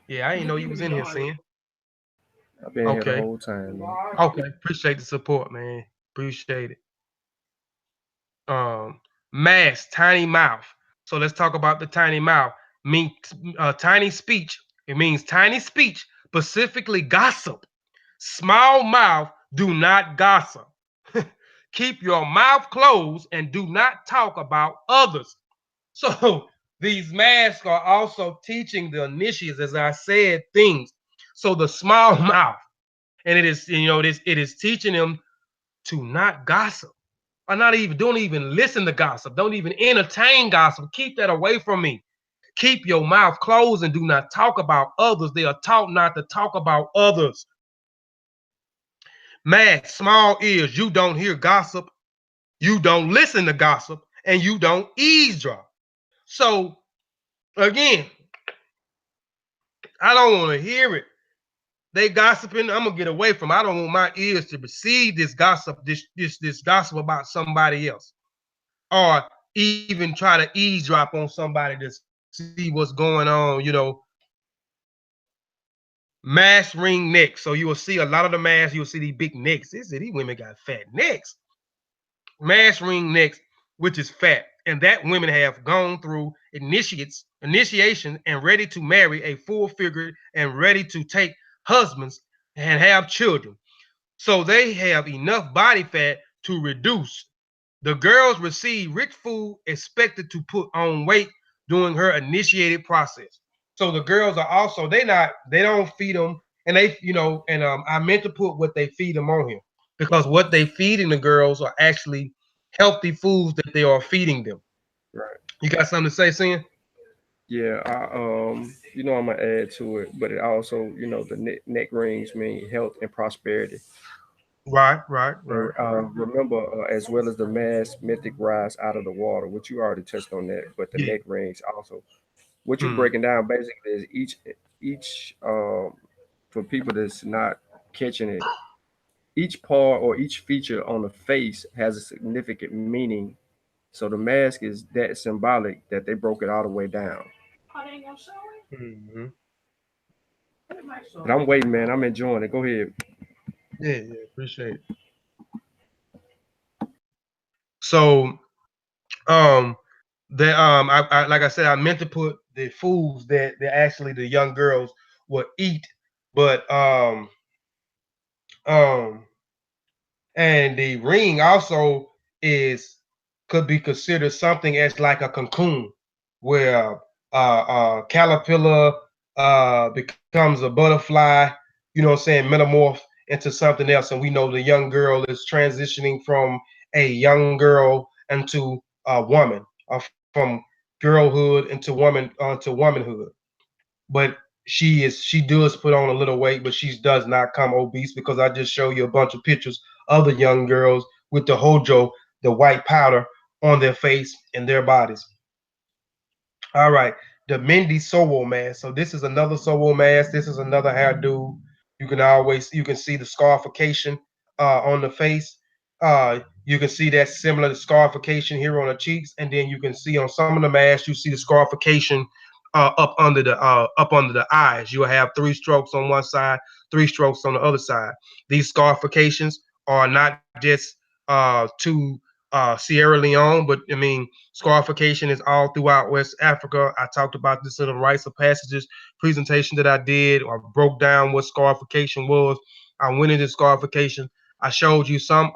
Yeah, I didn't know you was in here, Sam. I've been here the Okay, whole time, man. okay. Appreciate the support, man. Appreciate it. Mass, tiny mouth. So let's talk about the tiny mouth. Mean tiny speech. It means tiny speech, specifically gossip. Small mouth, do not gossip. Keep your mouth closed and do not talk about others. So these masks are also teaching the initiates, as I said, things. So the small mouth, and it is teaching them to not gossip, or not even don't even listen to gossip, don't even entertain gossip. Keep that away from me. Keep your mouth closed and do not talk about others. They are taught not to talk about others. Mask, small ears, you don't hear gossip, you don't listen to gossip, and you don't eavesdrop. So again, I don't want to hear it. They gossiping, I'm gonna get away from it. I don't want my ears to receive this gossip, this gossip about somebody else, or even try to eavesdrop on somebody to see what's going on. Mass ring necks. So you will see a lot of the masks, you'll see these big necks. These women got fat necks. Mass ring necks, which is fat. and that women have gone through initiation and ready to marry a full figured and ready to take husbands and have children. So they have enough body fat to reduce. The girls receive rich food expected to put on weight during her initiated process. So the girls are also they don't feed them and they and I meant to put what they feed them on here because what they feeding the girls are actually healthy foods that they are feeding them. Right. You got something to say, Sin? Yeah, I'm gonna add to it, but it also, the neck rings mean health and prosperity. Right, right, And right, right. remember, as well as the mass mythic rise out of the water, which you already touched on that, but the Yeah. neck rings also. What you're Mm, breaking down basically is each for people that's not catching it, each part or each feature on the face has a significant meaning. So the mask is that symbolic that they broke it all the way down. mm-hmm. And I'm waiting, man. I'm enjoying it. Go ahead. Yeah, yeah, appreciate it. So, um, I like I said, I meant to put the foods that actually the young girls would eat, but um, and the ring also is could be considered something as like a cocoon, where caterpillar becomes a butterfly. You know what I'm saying? Metamorph into something else, and we know the young girl is transitioning from a young girl into a woman, from girlhood into womanhood. But she does put on a little weight, but she does not come obese because I just show you a bunch of pictures of the young girls with the hojo, the white powder on their face and their bodies. All right, the Mindy Sowo mask. So this is another Sowo mask. This is another hairdo. You can see the scarification on the face. You can see that similar to scarification here on the cheeks, and then you can see on some of the masks you see the scarification up under the eyes. You'll have three strokes on one side, three strokes on the other side. These scarifications are not just to Sierra Leone, but I mean scarification is all throughout West Africa. I talked about this in the rites of passages presentation that I did, or broke down what scarification was. I went into scarification. I showed you some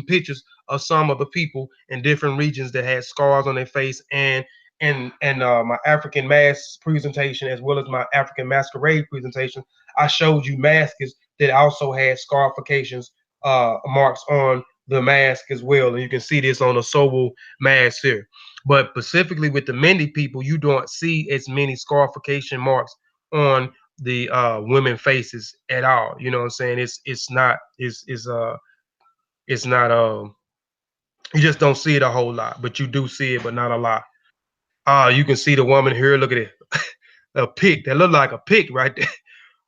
pictures of some of the people in different regions that had scars on their face, and my African mask presentation as well as my African masquerade presentation. I showed you masks that also had scarifications marks on the mask as well, and you can see this on the Sobel mask here. But specifically with the Mindy people, you don't see as many scarification marks on the women faces at all. You know what I'm saying? It's not you just don't see it a whole lot, but you do see it, but not a lot. You can see the woman here. Look at it, a pig that look like a pig right there,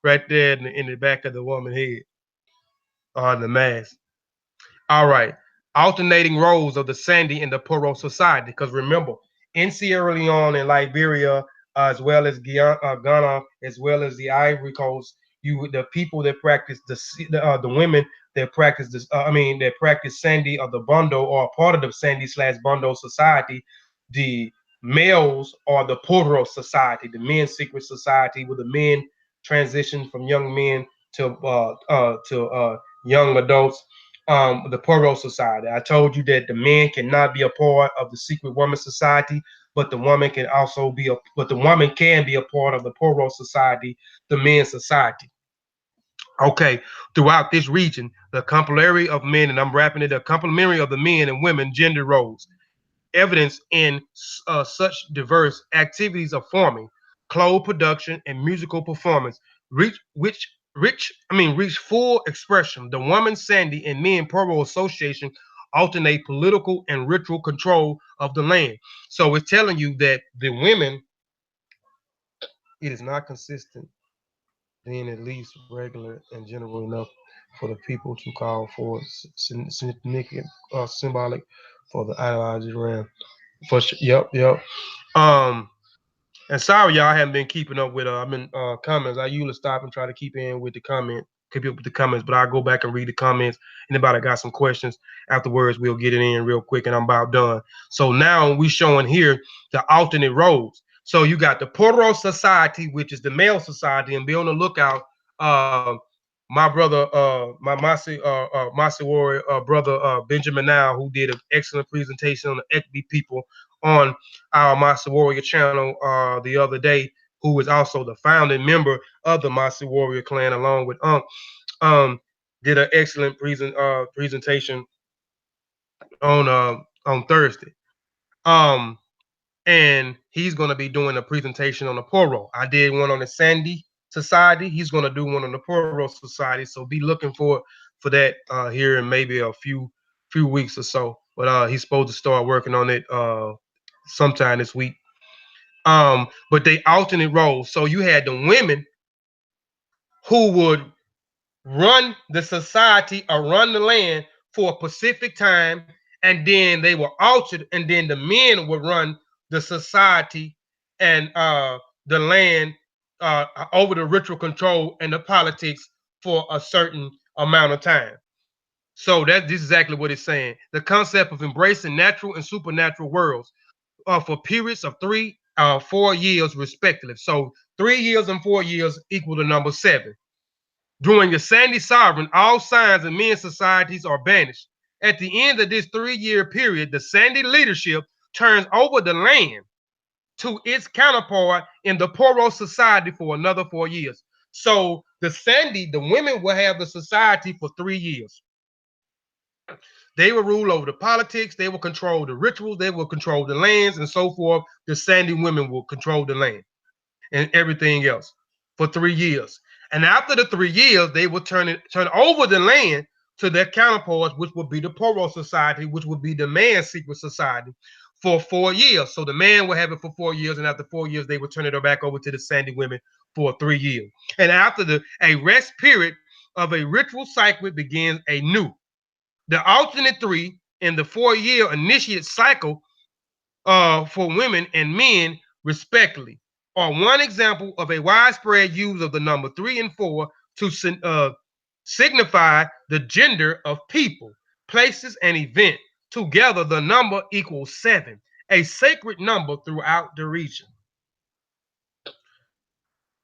right there in the back of the woman head on the mask. All right. Alternating roles of the Sande and the Poro society. Because remember, in Sierra Leone and Liberia, as well as Ghana, as well as the Ivory Coast, the people that practice the women that practice this, that practice Sande or the Bondo or part of the Sande/Bondo society, the males are the Poro society, the men's secret society, where the men transition from young men to young adults, the Poro Society. I told you that the man cannot be a part of the Secret Woman Society, but the woman can be a part of the Poro Society, the Men's Society. Okay, throughout this region, the complementary of men, and I'm wrapping it up, complementary of the men and women gender roles evidence in such diverse activities of forming, clothes production, and musical performance reach full expression. The Woman Sande and Men Poro Association alternate political and ritual control of the land. So it's telling you that the women, it is not consistent, being at least regular and general enough for the people to call for significant symbolic for the ideology around. Yep, yep. Um, and sorry, y'all, I haven't been keeping up with. I've been comments. I usually stop and try to keep in with the comment. keep up with the comments, but I'll go back and read the comments. Anybody got some questions afterwards, we'll get it in real quick, and I'm about done. So now we showing here the alternate roles. So you got the Poro Society, which is the male society, and be on the lookout. My brother, Masi Warrior, brother Benjamin Now, who did an excellent presentation on the Ekbi people on our Masi Warrior channel the other day, who is also the founding member of the Masi Warrior clan, along with um, did an excellent presentation on Thursday. Um, and he's going to be doing a presentation on the Poro. I did one on the Sandy Society. He's going to do one on the Poro Society. So be looking for that here in maybe a few weeks or so. But he's supposed to start working on it sometime this week. But they alternate roles. So you had the women who would run the society or run the land for a specific time, and then they were altered, and then the men would run the society and the land over the ritual control and the politics for a certain amount of time. So this is exactly what it's saying. The concept of embracing natural and supernatural worlds for periods of 4 years respectively. So 3 years and 4 years equal the number 7. During the Sandy Sovereign, all signs of men's societies are banished. At the end of this 3-year period, the Sandy leadership turns over the land to its counterpart in the Poro Society for another 4 years. So the women will have the society for 3 years. They will rule over the politics, they will control the rituals, they will control the lands, and so forth. The Sandy women will control the land and everything else for 3 years. And after the 3 years, they will turn over the land to their counterparts, which would be the Poro Society, which would be the man's secret society, for 4 years. So the man will have it for 4 years, and after 4 years, they will turn it back over to the Sandy women for 3 years. And after a rest period of a ritual cycle begins anew. The alternate 3 and the 4-year initiate cycle for women and men, respectively, are one example of a widespread use of the number 3 and 4 to signify the gender of people, places, and event. Together, the number equals 7, a sacred number throughout the region.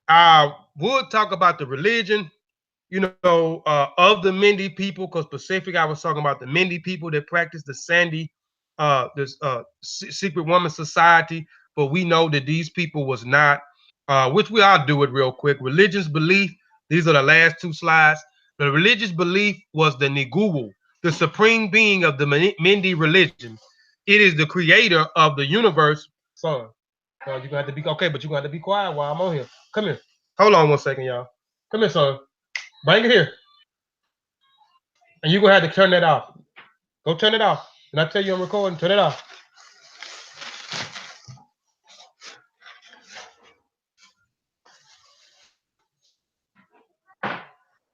I would talk about the religion, of the Mende people, because specific, I was talking about the Mende people that practice the Sandy, secret woman society. But we know that these people was not, which I'll do it real quick. Religious belief. These are the last 2 slides. The religious belief was the Niguwu, the supreme being of the Mende religion. It is the creator of the universe. Son, you're gonna have to be okay, but you're gonna have to be quiet while I'm on here. Come here. Hold on 1 second, y'all. Come here, son. Bring it here. And you're going to have to turn that off. Go turn it off. And I tell you I'm recording, turn it off.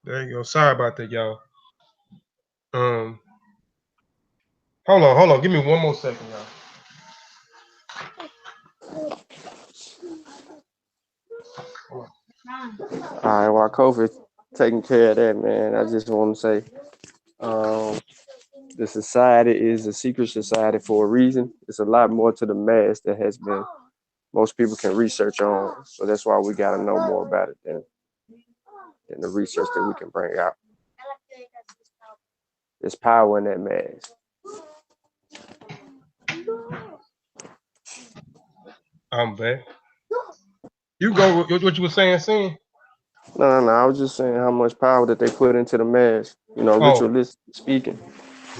There you go. Sorry about that, y'all. Hold on. Give me 1 more second, y'all. All right, while Kofi taking care of that, man, I just want to say the society is a secret society for a reason. It's a lot more to the mass that has been most people can research on. So that's why we got to know more about it than the research that we can bring out. There's power in that mass. I'm back. You go with what you were saying, Sin? No. I was just saying how much power that they put into the mass. Ritualistic speaking.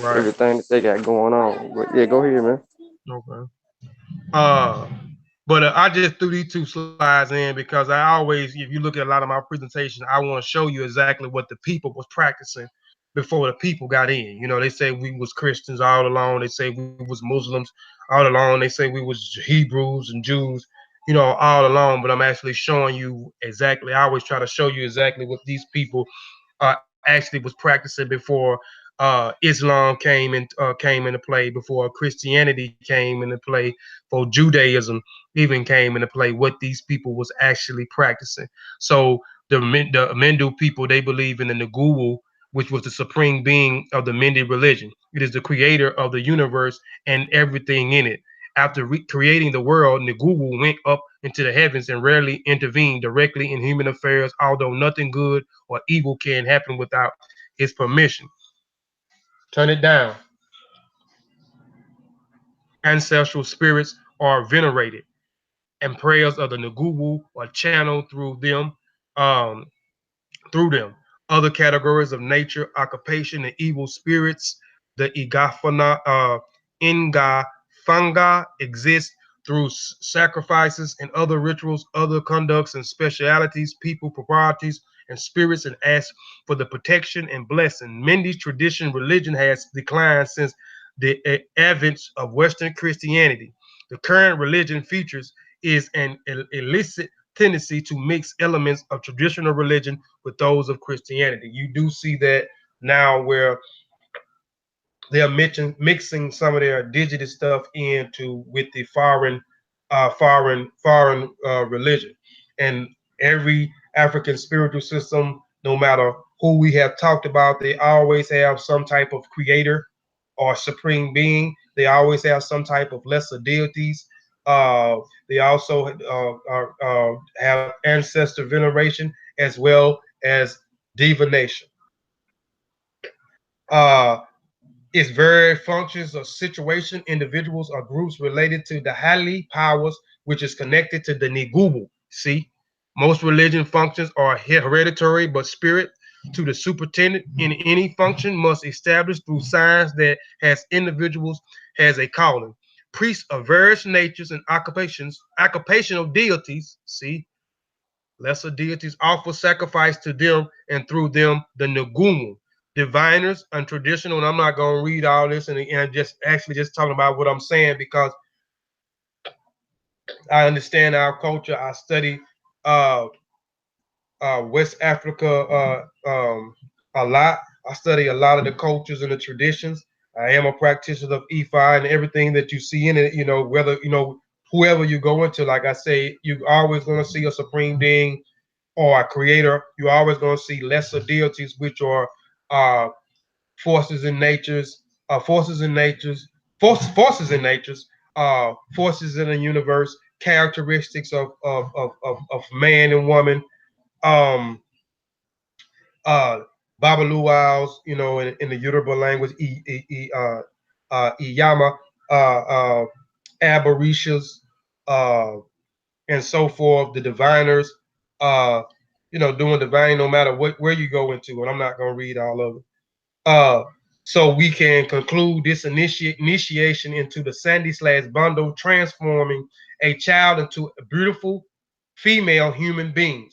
Right. Everything that they got going on. But yeah, go ahead, man. Okay. But I just threw these 2 slides in because I always, if you look at a lot of my presentations, I want to show you exactly what the people was practicing before the people got in. They say we was Christians all along. They say we was Muslims all along. They say we was Hebrews and Jews, all along. But I'm actually showing you exactly. I always try to show you exactly what these people actually was practicing before Islam came into play, before Christianity came into play, before Judaism even came into play, what these people was actually practicing. So The Mendu people, they believe in the Nguwu, which was the supreme being of the Mendi religion. It is the creator of the universe and everything in it. After creating the world, Nguwu went up into the heavens and rarely intervened directly in human affairs, although nothing good or evil can happen without his permission. Turn it down. Ancestral spirits are venerated, and prayers of the Nguwu are channeled um, through them. Other categories of nature, occupation, and evil spirits, the Ingafanga exist through sacrifices and other rituals, other conducts and specialities, people, proprieties, and spirits, and ask for the protection and blessing. Mendi's tradition religion has declined since the advent of Western Christianity. The current religion features is an illicit tendency to mix elements of traditional religion with those of Christianity. You do see that now where they're mixing some of their indigenous stuff into with the foreign religion, and every African spiritual system, no matter who we have talked about, they always have some type of creator or supreme being. They always have some type of lesser deities. They also have ancestor veneration as well as divination. Uh, its very functions or situation, individuals or groups related to the Hali powers, which is connected to the Nigubu. See, most religion functions are hereditary, but spirit to the superintendent in any function must establish through signs that has individuals has a calling. Priests of various natures and occupational deities, see, lesser deities offer sacrifice to them, and through them the Nagumu. Diviners and traditional, and I'm not going to read all this and just actually just talking about what I'm saying because I understand our culture. I study uh, West Africa a lot. I study a lot of the cultures and the traditions. I am a practitioner of EFI and everything that you see in it, whether, whoever you go into, like I say, you're always going to see a supreme being or a creator. You're always going to see lesser deities, which are uh, forces in natures, forces in natures, forces in natures, forces in the universe, characteristics of man and woman, um, uh, Babaluaus, in the Yoruba language, Iyama, Aberishas, uh, and so forth, the diviners, uh, doing divine no matter where you go into, and I'm not going to read all of it. Uh, so we can conclude this initiation into the Sande/Bondo, transforming a child into a beautiful female human being.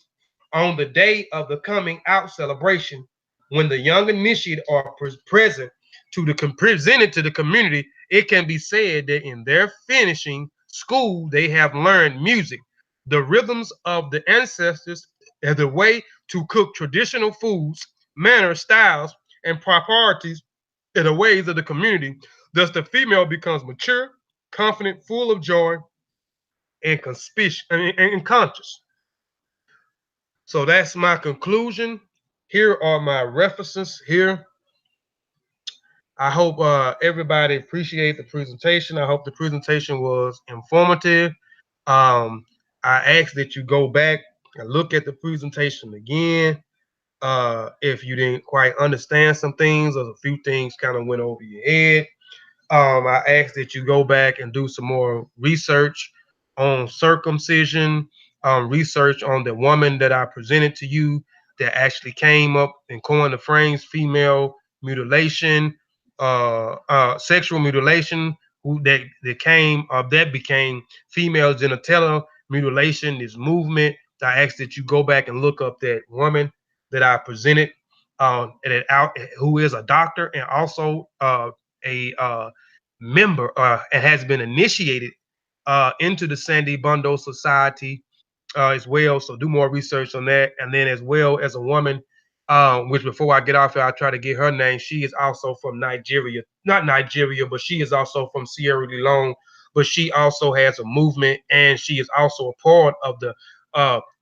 On the day of the coming out celebration, when the young initiate are present presented to the community, it can be said that in their finishing school, they have learned music, the rhythms of the ancestors, and the way to cook traditional foods, manners, styles, and proprieties in the ways of the community. Thus, the female becomes mature, confident, full of joy, and conspicuous and conscious. So that's my conclusion. Here are my references here. I hope everybody appreciate the presentation. I hope the presentation was informative. Um, I ask that you go back and look at the presentation again. If you didn't quite understand some things or a few things kind of went over your head, I ask that you go back and do some more research on circumcision, research on the woman that I presented to you that actually came up and coined the phrase female mutilation, sexual mutilation, that became female genitalia mutilation, this movement. I ask that you go back and look up that woman that I presented, who is a doctor and also a member and has been initiated into the Sandy Bondo Society as well. So do more research on that. And then as well as a woman, which before I get off here, I try to get her name. She is also from Nigeria, not Nigeria, but she is also from Sierra Leone. But she also has a movement, and she is also a part of the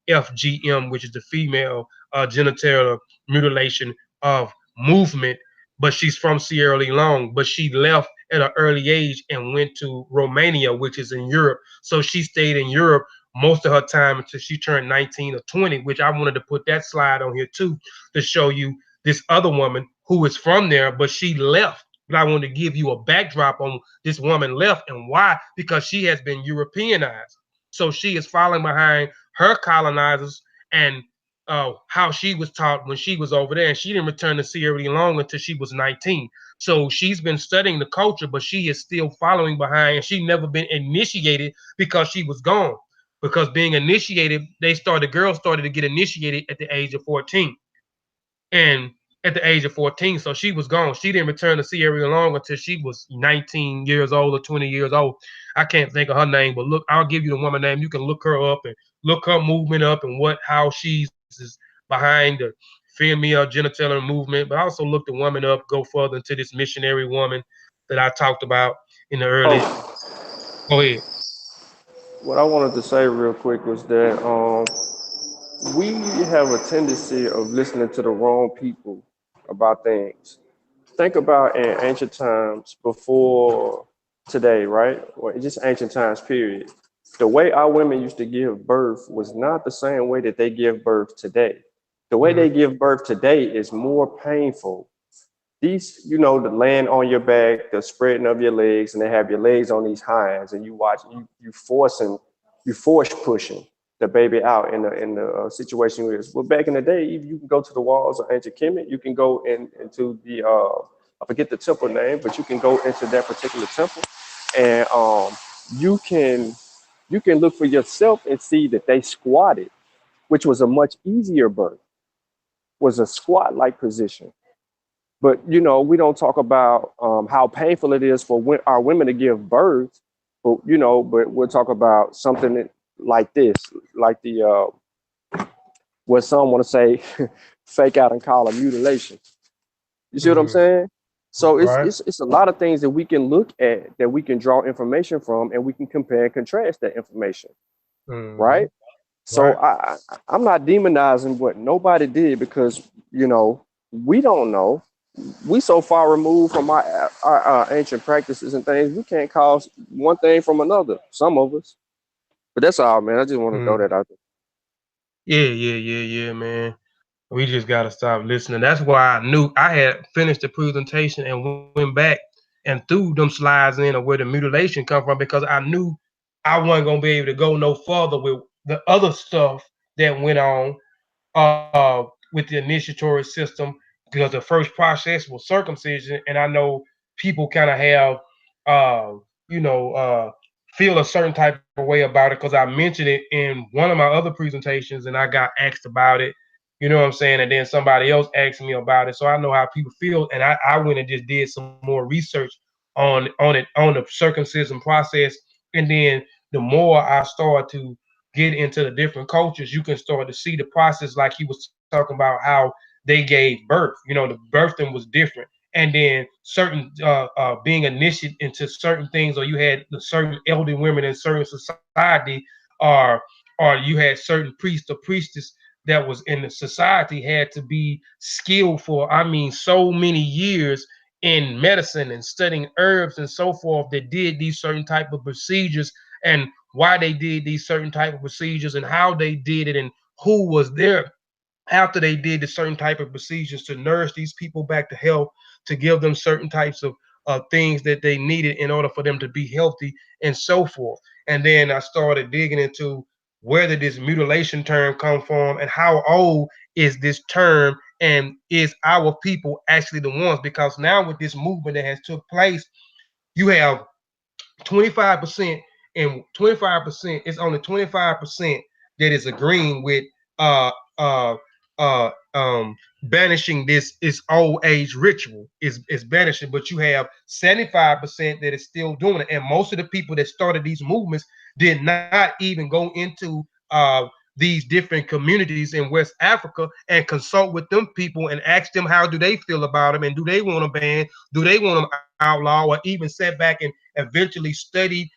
FGM, which is the female genital mutilation of movement. But she's from Sierra Leone, but she left at an early age and went to Romania, which is in Europe. So she stayed in Europe most of her time until she turned 19 or 20, which I wanted to put that slide on here too to show you this other woman who is from there, but she left. But I wanted to give you a backdrop on this woman left and why, because she has been Europeanized. So she is following behind her colonizers and how she was taught when she was over there. And she didn't return to Sierra Leone until she was 19. So she's been studying the culture, but she is still following behind. And she never been initiated because she was gone. Because being initiated, girls started to get initiated at the age of 14. And at the age of 14, so she was gone. She didn't return to Sierra Leone until she was 19 years old or 20 years old. I can't think of her name, but look, I'll give you the woman name. You can look her up and look her movement up and how she's is behind the female genitalia movement. But also look the woman up, go further into this missionary woman that I talked about in the early. Oh, Go ahead. what I wanted to say real quick was that we have a tendency of listening to the wrong people about things. Think about in ancient times before today, right? Or just ancient times, period. The way our women used to give birth was not the same way that they give birth today. The way they Mm-hmm. give birth today is more painful. These, the laying on your back, the spreading of your legs, and they have your legs on these hinds, and you watch you force pushing the baby out in the situation where it's, well, back in the day, you can go to the walls of ancient Kemet, you can go into the I forget the temple name, but you can go into that particular temple, and you can look for yourself and see that they squatted, which was a much easier birth, was a squat like position. But we don't talk about how painful it is for our women to give birth. But we'll talk about something like this, like the what some want to say, fake out and call a mutilation. You see what I'm Mm-hmm. saying? So it's Right. it's it's a lot of things that we can look at, that we can draw information from, and we can compare and contrast that information, Mm-hmm. right? So Right. I'm not demonizing what nobody did, because we don't know. We so far removed from our ancient practices and things, we can't call one thing from another. Some of us, but that's all, man. I just want to throw Mm. that out there. Yeah, man. We just gotta stop listening. That's why I knew I had finished the presentation and went back and threw them slides in of where the mutilation come from because I knew I wasn't gonna be able to go no further with the other stuff that went on with the initiatory system because the first process was circumcision, and I know people kind of have uh, you know feel a certain type of way about it because I mentioned it in one of my other presentations and I got asked about it. You know what I'm saying? And then somebody else asked me about it. So I know how people feel. And I went and just did some more research on the circumcision process. And then the more I started to get into the different cultures, you can start to see the process like he was talking about how they gave birth. The birthing was different. And then certain being initiated into certain things, or you had the certain elderly women in certain society, or or you had certain priest or priestess that was in the society had to be skilled for, I mean, so many years in medicine and studying herbs and so forth that did these certain type of procedures and why they did these certain type of procedures and how they did it and who was there after they did the certain type of procedures to nourish these people back to health, to give them certain types of things that they needed in order for them to be healthy and so forth. And then I started digging into where did this mutilation term come from and how old is this term and is our people actually the ones? Because now with this movement that has took place, you have 25% and 25%, it's only 25% that is agreeing with uh uh banishing this old age ritual is banishing, but you have 75% that is still doing it. And most of the people that started these movements did not even go into these different communities in West Africa and consult with them people and ask them how do they feel about them and do they want to ban, do they want them outlaw, or even sit back and eventually studied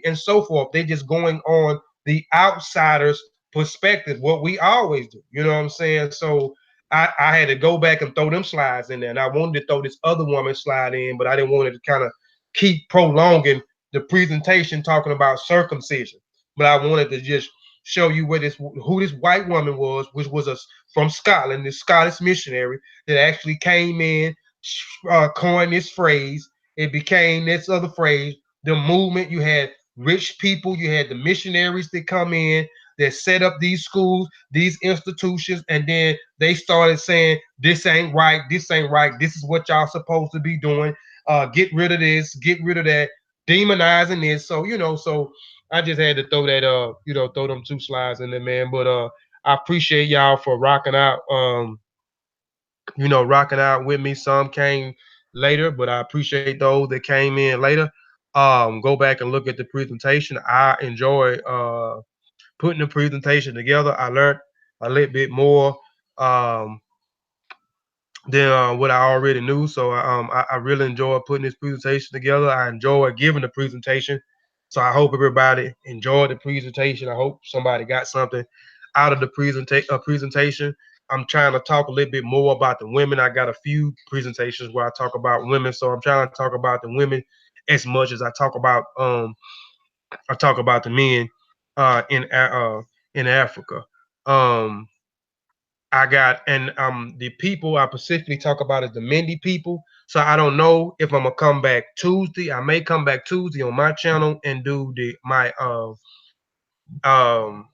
and so forth. They just going on the outsiders perspective, what we always do. You know what I'm saying? So I had to go back and throw them slides in there, and I wanted to throw this other woman slide in, but I didn't want it to kind of keep prolonging the presentation talking about circumcision. But I wanted to just show you who this white woman was, which was from Scotland, this Scottish missionary that actually came in, coined this phrase. It became this other phrase. The movement. You had rich people. You had the missionaries that come in that set up these schools, these institutions, and then they started saying, "This ain't right. This ain't right. This is what y'all supposed to be doing. Get rid of this. Get rid of that. Demonizing this." So so I just had to throw that throw them two slides in there, man. But I appreciate y'all for rocking out. Rocking out with me. Some came later, but I appreciate those that came in later. Go back and look at the presentation. I enjoy putting the presentation together. I learned a little bit more um, than what I already knew. So I really enjoy putting this presentation together. I enjoy giving the presentation. So I hope everybody enjoyed the presentation. I hope somebody got something out of the presentation. I'm trying to talk a little bit more about the women. I got a few presentations where I talk about women, so I'm trying to talk about the women as much as I talk about the men in Africa. Um, I got and the people I specifically talk about is the Mindy people. So I don't know if I'm gonna come back Tuesday. I may come back Tuesday on my channel and do the my um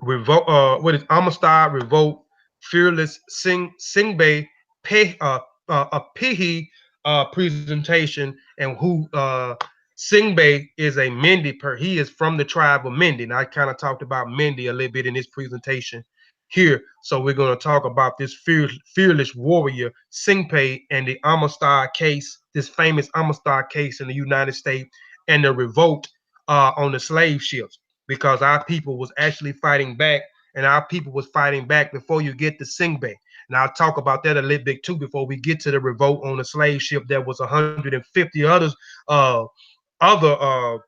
revolt what is Amistad Revolt Fearless Singbe Pe a Pihi presentation, and who Singbe is a Mindy he is from the tribe of Mindy. And I kind of talked about Mindy a little bit in this presentation here. So we're going to talk about this fearless warrior Singpe and the Amistad case, this famous Amistad case in the United States, and the revolt on the slave ships, because our people was actually fighting back, and our people was fighting back before you get to Singbe. And I'll talk about that a little bit too before we get to the revolt on the slave ship. There was 150 others, other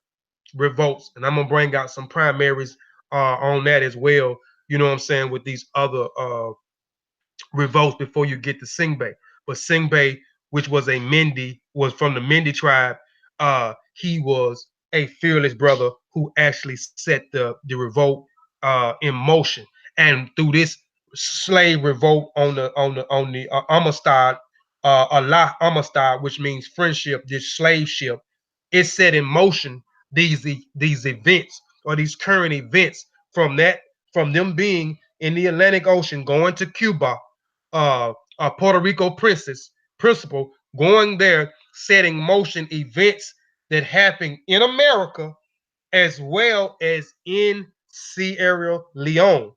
revolts, and I'm gonna bring out some primaries on that as well. You know what I'm saying, with these other revolts before you get to Singbe. But Singbe, which was a Mindy, was from the Mindy tribe. He was a fearless brother who actually set the revolt in motion. And through this slave revolt on the Amistad, Allah Amistad, which means friendship, this slave ship, it set in motion these events, or these current events, from them being in the Atlantic Ocean going to Cuba, a Puerto Rico principal going there, setting motion events that happen in America as well as in Sierra Leone.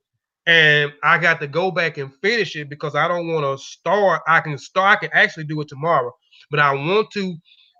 And I got to go back and finish it because I don't want to start. I can actually do it tomorrow, but I want to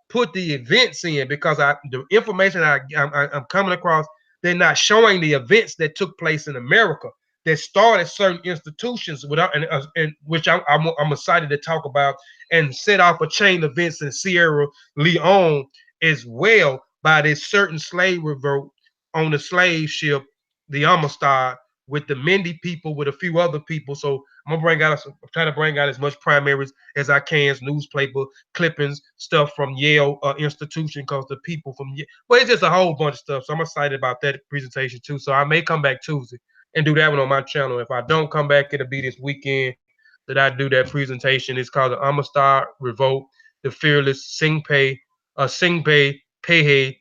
put the events in because the information I'm coming across, they're not showing the events that took place in America that started certain institutions without, and which I'm excited to talk about, and set off a chain of events in Sierra Leone as well by this certain slave revolt on the slave ship, the Amistad, with the Mindy people, with a few other people. So I'm gonna try to bring out as much primaries as I can, newspaper clippings, stuff from Yale institution, because the people from Yale, well, it's just a whole bunch of stuff. So I'm excited about that presentation too. So I may come back Tuesday and do that one on my channel. If I don't come back, it'll be this weekend that I do that presentation. It's called the Amistad Revolt, the Fearless Singpe Pehe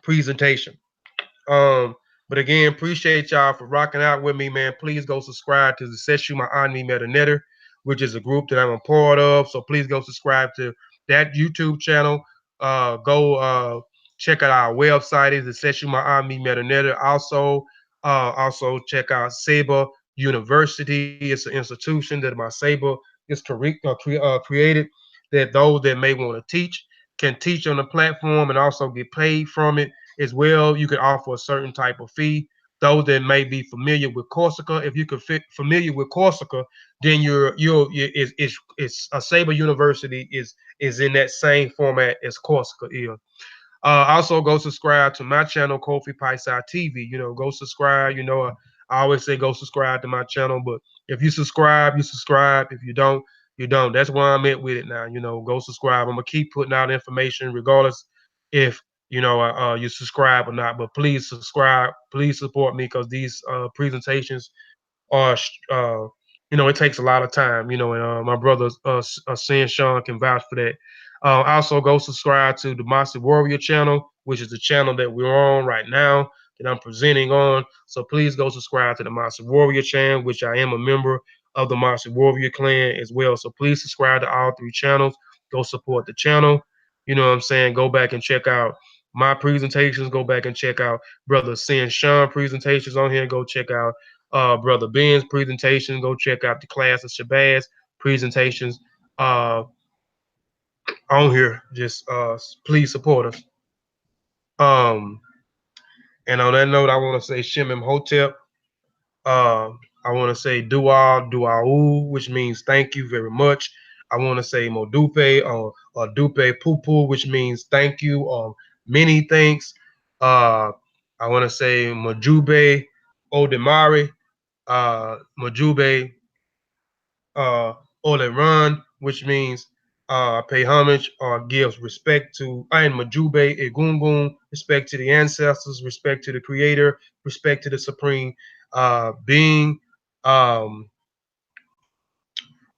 presentation. Um, but again, appreciate y'all for rocking out with me, man. Please go subscribe to the Session My Ani Metanetter, which is a group that I'm a part of. So please go subscribe to that YouTube channel. Go check out our website, is the Session My Ani Metanetter. Also check out Saber University. It's an institution that my Saber is created, that those that may want to teach can teach on the platform and also get paid from it as well. You can offer a certain type of fee. Those that may be familiar with Corsica, if you could familiar with Corsica, then it's a Saber University is in that same format as Corsica is. Also, go subscribe to my channel, Kofi Piesie TV. You know, go subscribe. You know, I always say go subscribe to my channel, but if you subscribe, you subscribe. If you don't, you don't. That's where I'm at with it now. You know, go subscribe. I'm gonna keep putting out information regardless if you subscribe or not. But please subscribe. Please support me because these presentations are it takes a lot of time, and my brother Sin Sean can vouch for that. Also, go subscribe to the Master Warrior channel, which is the channel that we're on right now that I'm presenting on. So please go subscribe to the Master Warrior channel, which I am a member of the Master Warrior clan as well. So please subscribe to all three channels. Go support the channel. You know what I'm saying? Go back and check out my presentations. Go back and check out Brother Sin Sean presentations on here. Go check out Brother Ben's presentation. Go check out the class of Shabazz presentations on here. Just please support us. And on that note, I want to say Shemim Hotep. I want to say Dua Duau, which means thank you very much. I want to say Modupe or Dupe Pupu, which means thank you or many thanks. I want to say Majube Odemari, Majube uh, Oleran, which means pay homage or gives respect to Ayin Majube Egungun, respect to the ancestors, respect to the creator, respect to the supreme being, um,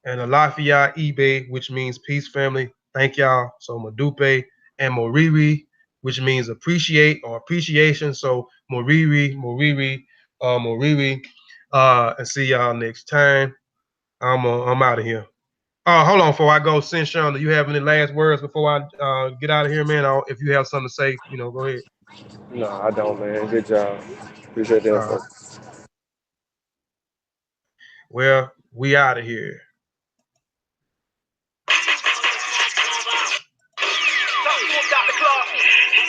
and Alafia Ibe, which means peace, family. Thank y'all. So Madupe and Moriri, which means appreciate or appreciation. So Moriri, Moriri, and see y'all next time. I'm out of here. Hold on, before I go, Sean, do you have any last words before I get out of here, man? Or if you have something to say, go ahead. No, I don't, man. Good job. Appreciate the info. Well, we out of here. He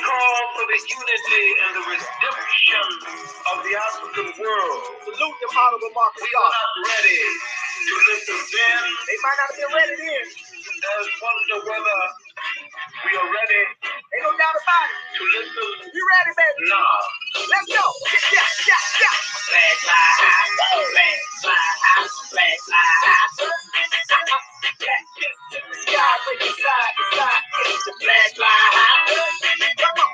called for the unity and the redemption of the African world. Salute them honorable markers. We are not ready to listen then. They might not have been ready then. There's wonder whether we are ready. Ain't no doubt about it. To listen. You ready, baby? Nah. Let's go. Yeah. Flag fly high. Flag fly high. Flag fly high. Black kiss to the sky, breaking side to side. Kiss the flag fly high. Come on.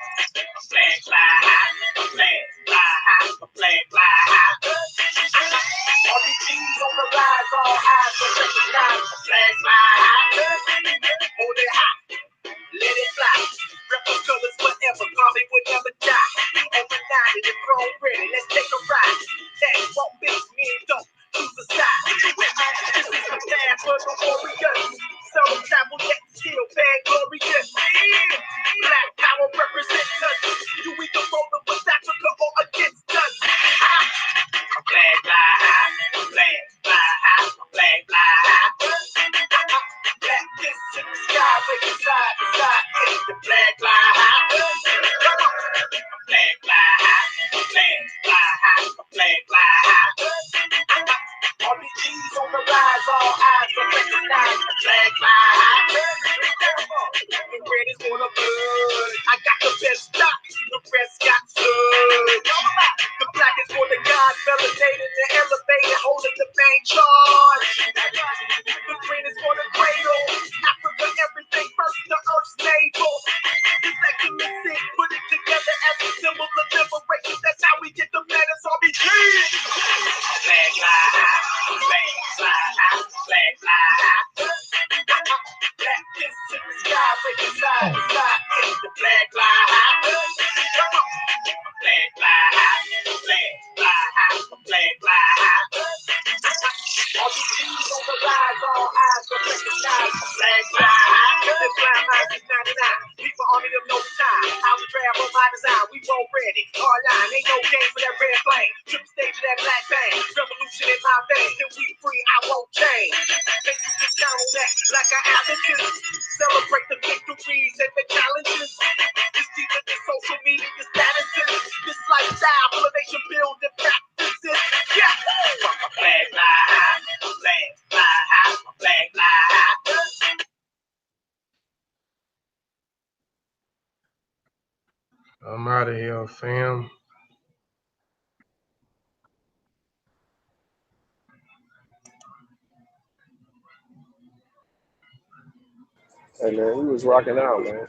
Flag fly high. Flag fly high. Flag fly high. All these G's on the rise, all eyes will recognize the flag fly high. Hold it high. Let it fly. Rebel colors forever, Bobby would never die. Overnight, the throne ready, let's take a ride. That won't fix me, don't choose a side. This is the path for the warriors. Some travel yet still bad glorious. Black power represents us. You either rolling with Africa or against us. Flag fly high, flag fly high, flag fly high. Black kiss to the sky, breaking side to side. It's the flag fly high. Come on. Flag fly high, flag fly high, flag fly high. All these G's on the rise, all eyes will recognize the flag fly high. The red is for the blood. I got the best stock, the rest got stood. The black is for the God, validated and elevated, holding the main charge. The green is for the cradle. Africa, everything first, the earth's navel. This section is sick, put it together as a symbol of liberation. That's how we get the letters RBG. Flag fly high, flag fly high, flag fly high. Black kiss to the sky, breaking side to side. It's the flag fly high. Come on. Flag fly high, flag fly high, flag fly high. All these G's on the rise, all eyes will recognize the flag fly high. The fly high is 99. People army of no time. How we travel by design, we roll ready. Hard line, ain't no game for that red flame. Trip stage of that black bang. Revolution in my veins, till we free, I won't change. Think you can count on that like an advocate. Celebrate the victories and the challenges. It's deeper than social media statuses. This lifestyle, elevation building practices. Yeah. Flag fly high, flag fly high, flag fly high. I'm out of here, fam. Hey man, we was rocking out, man.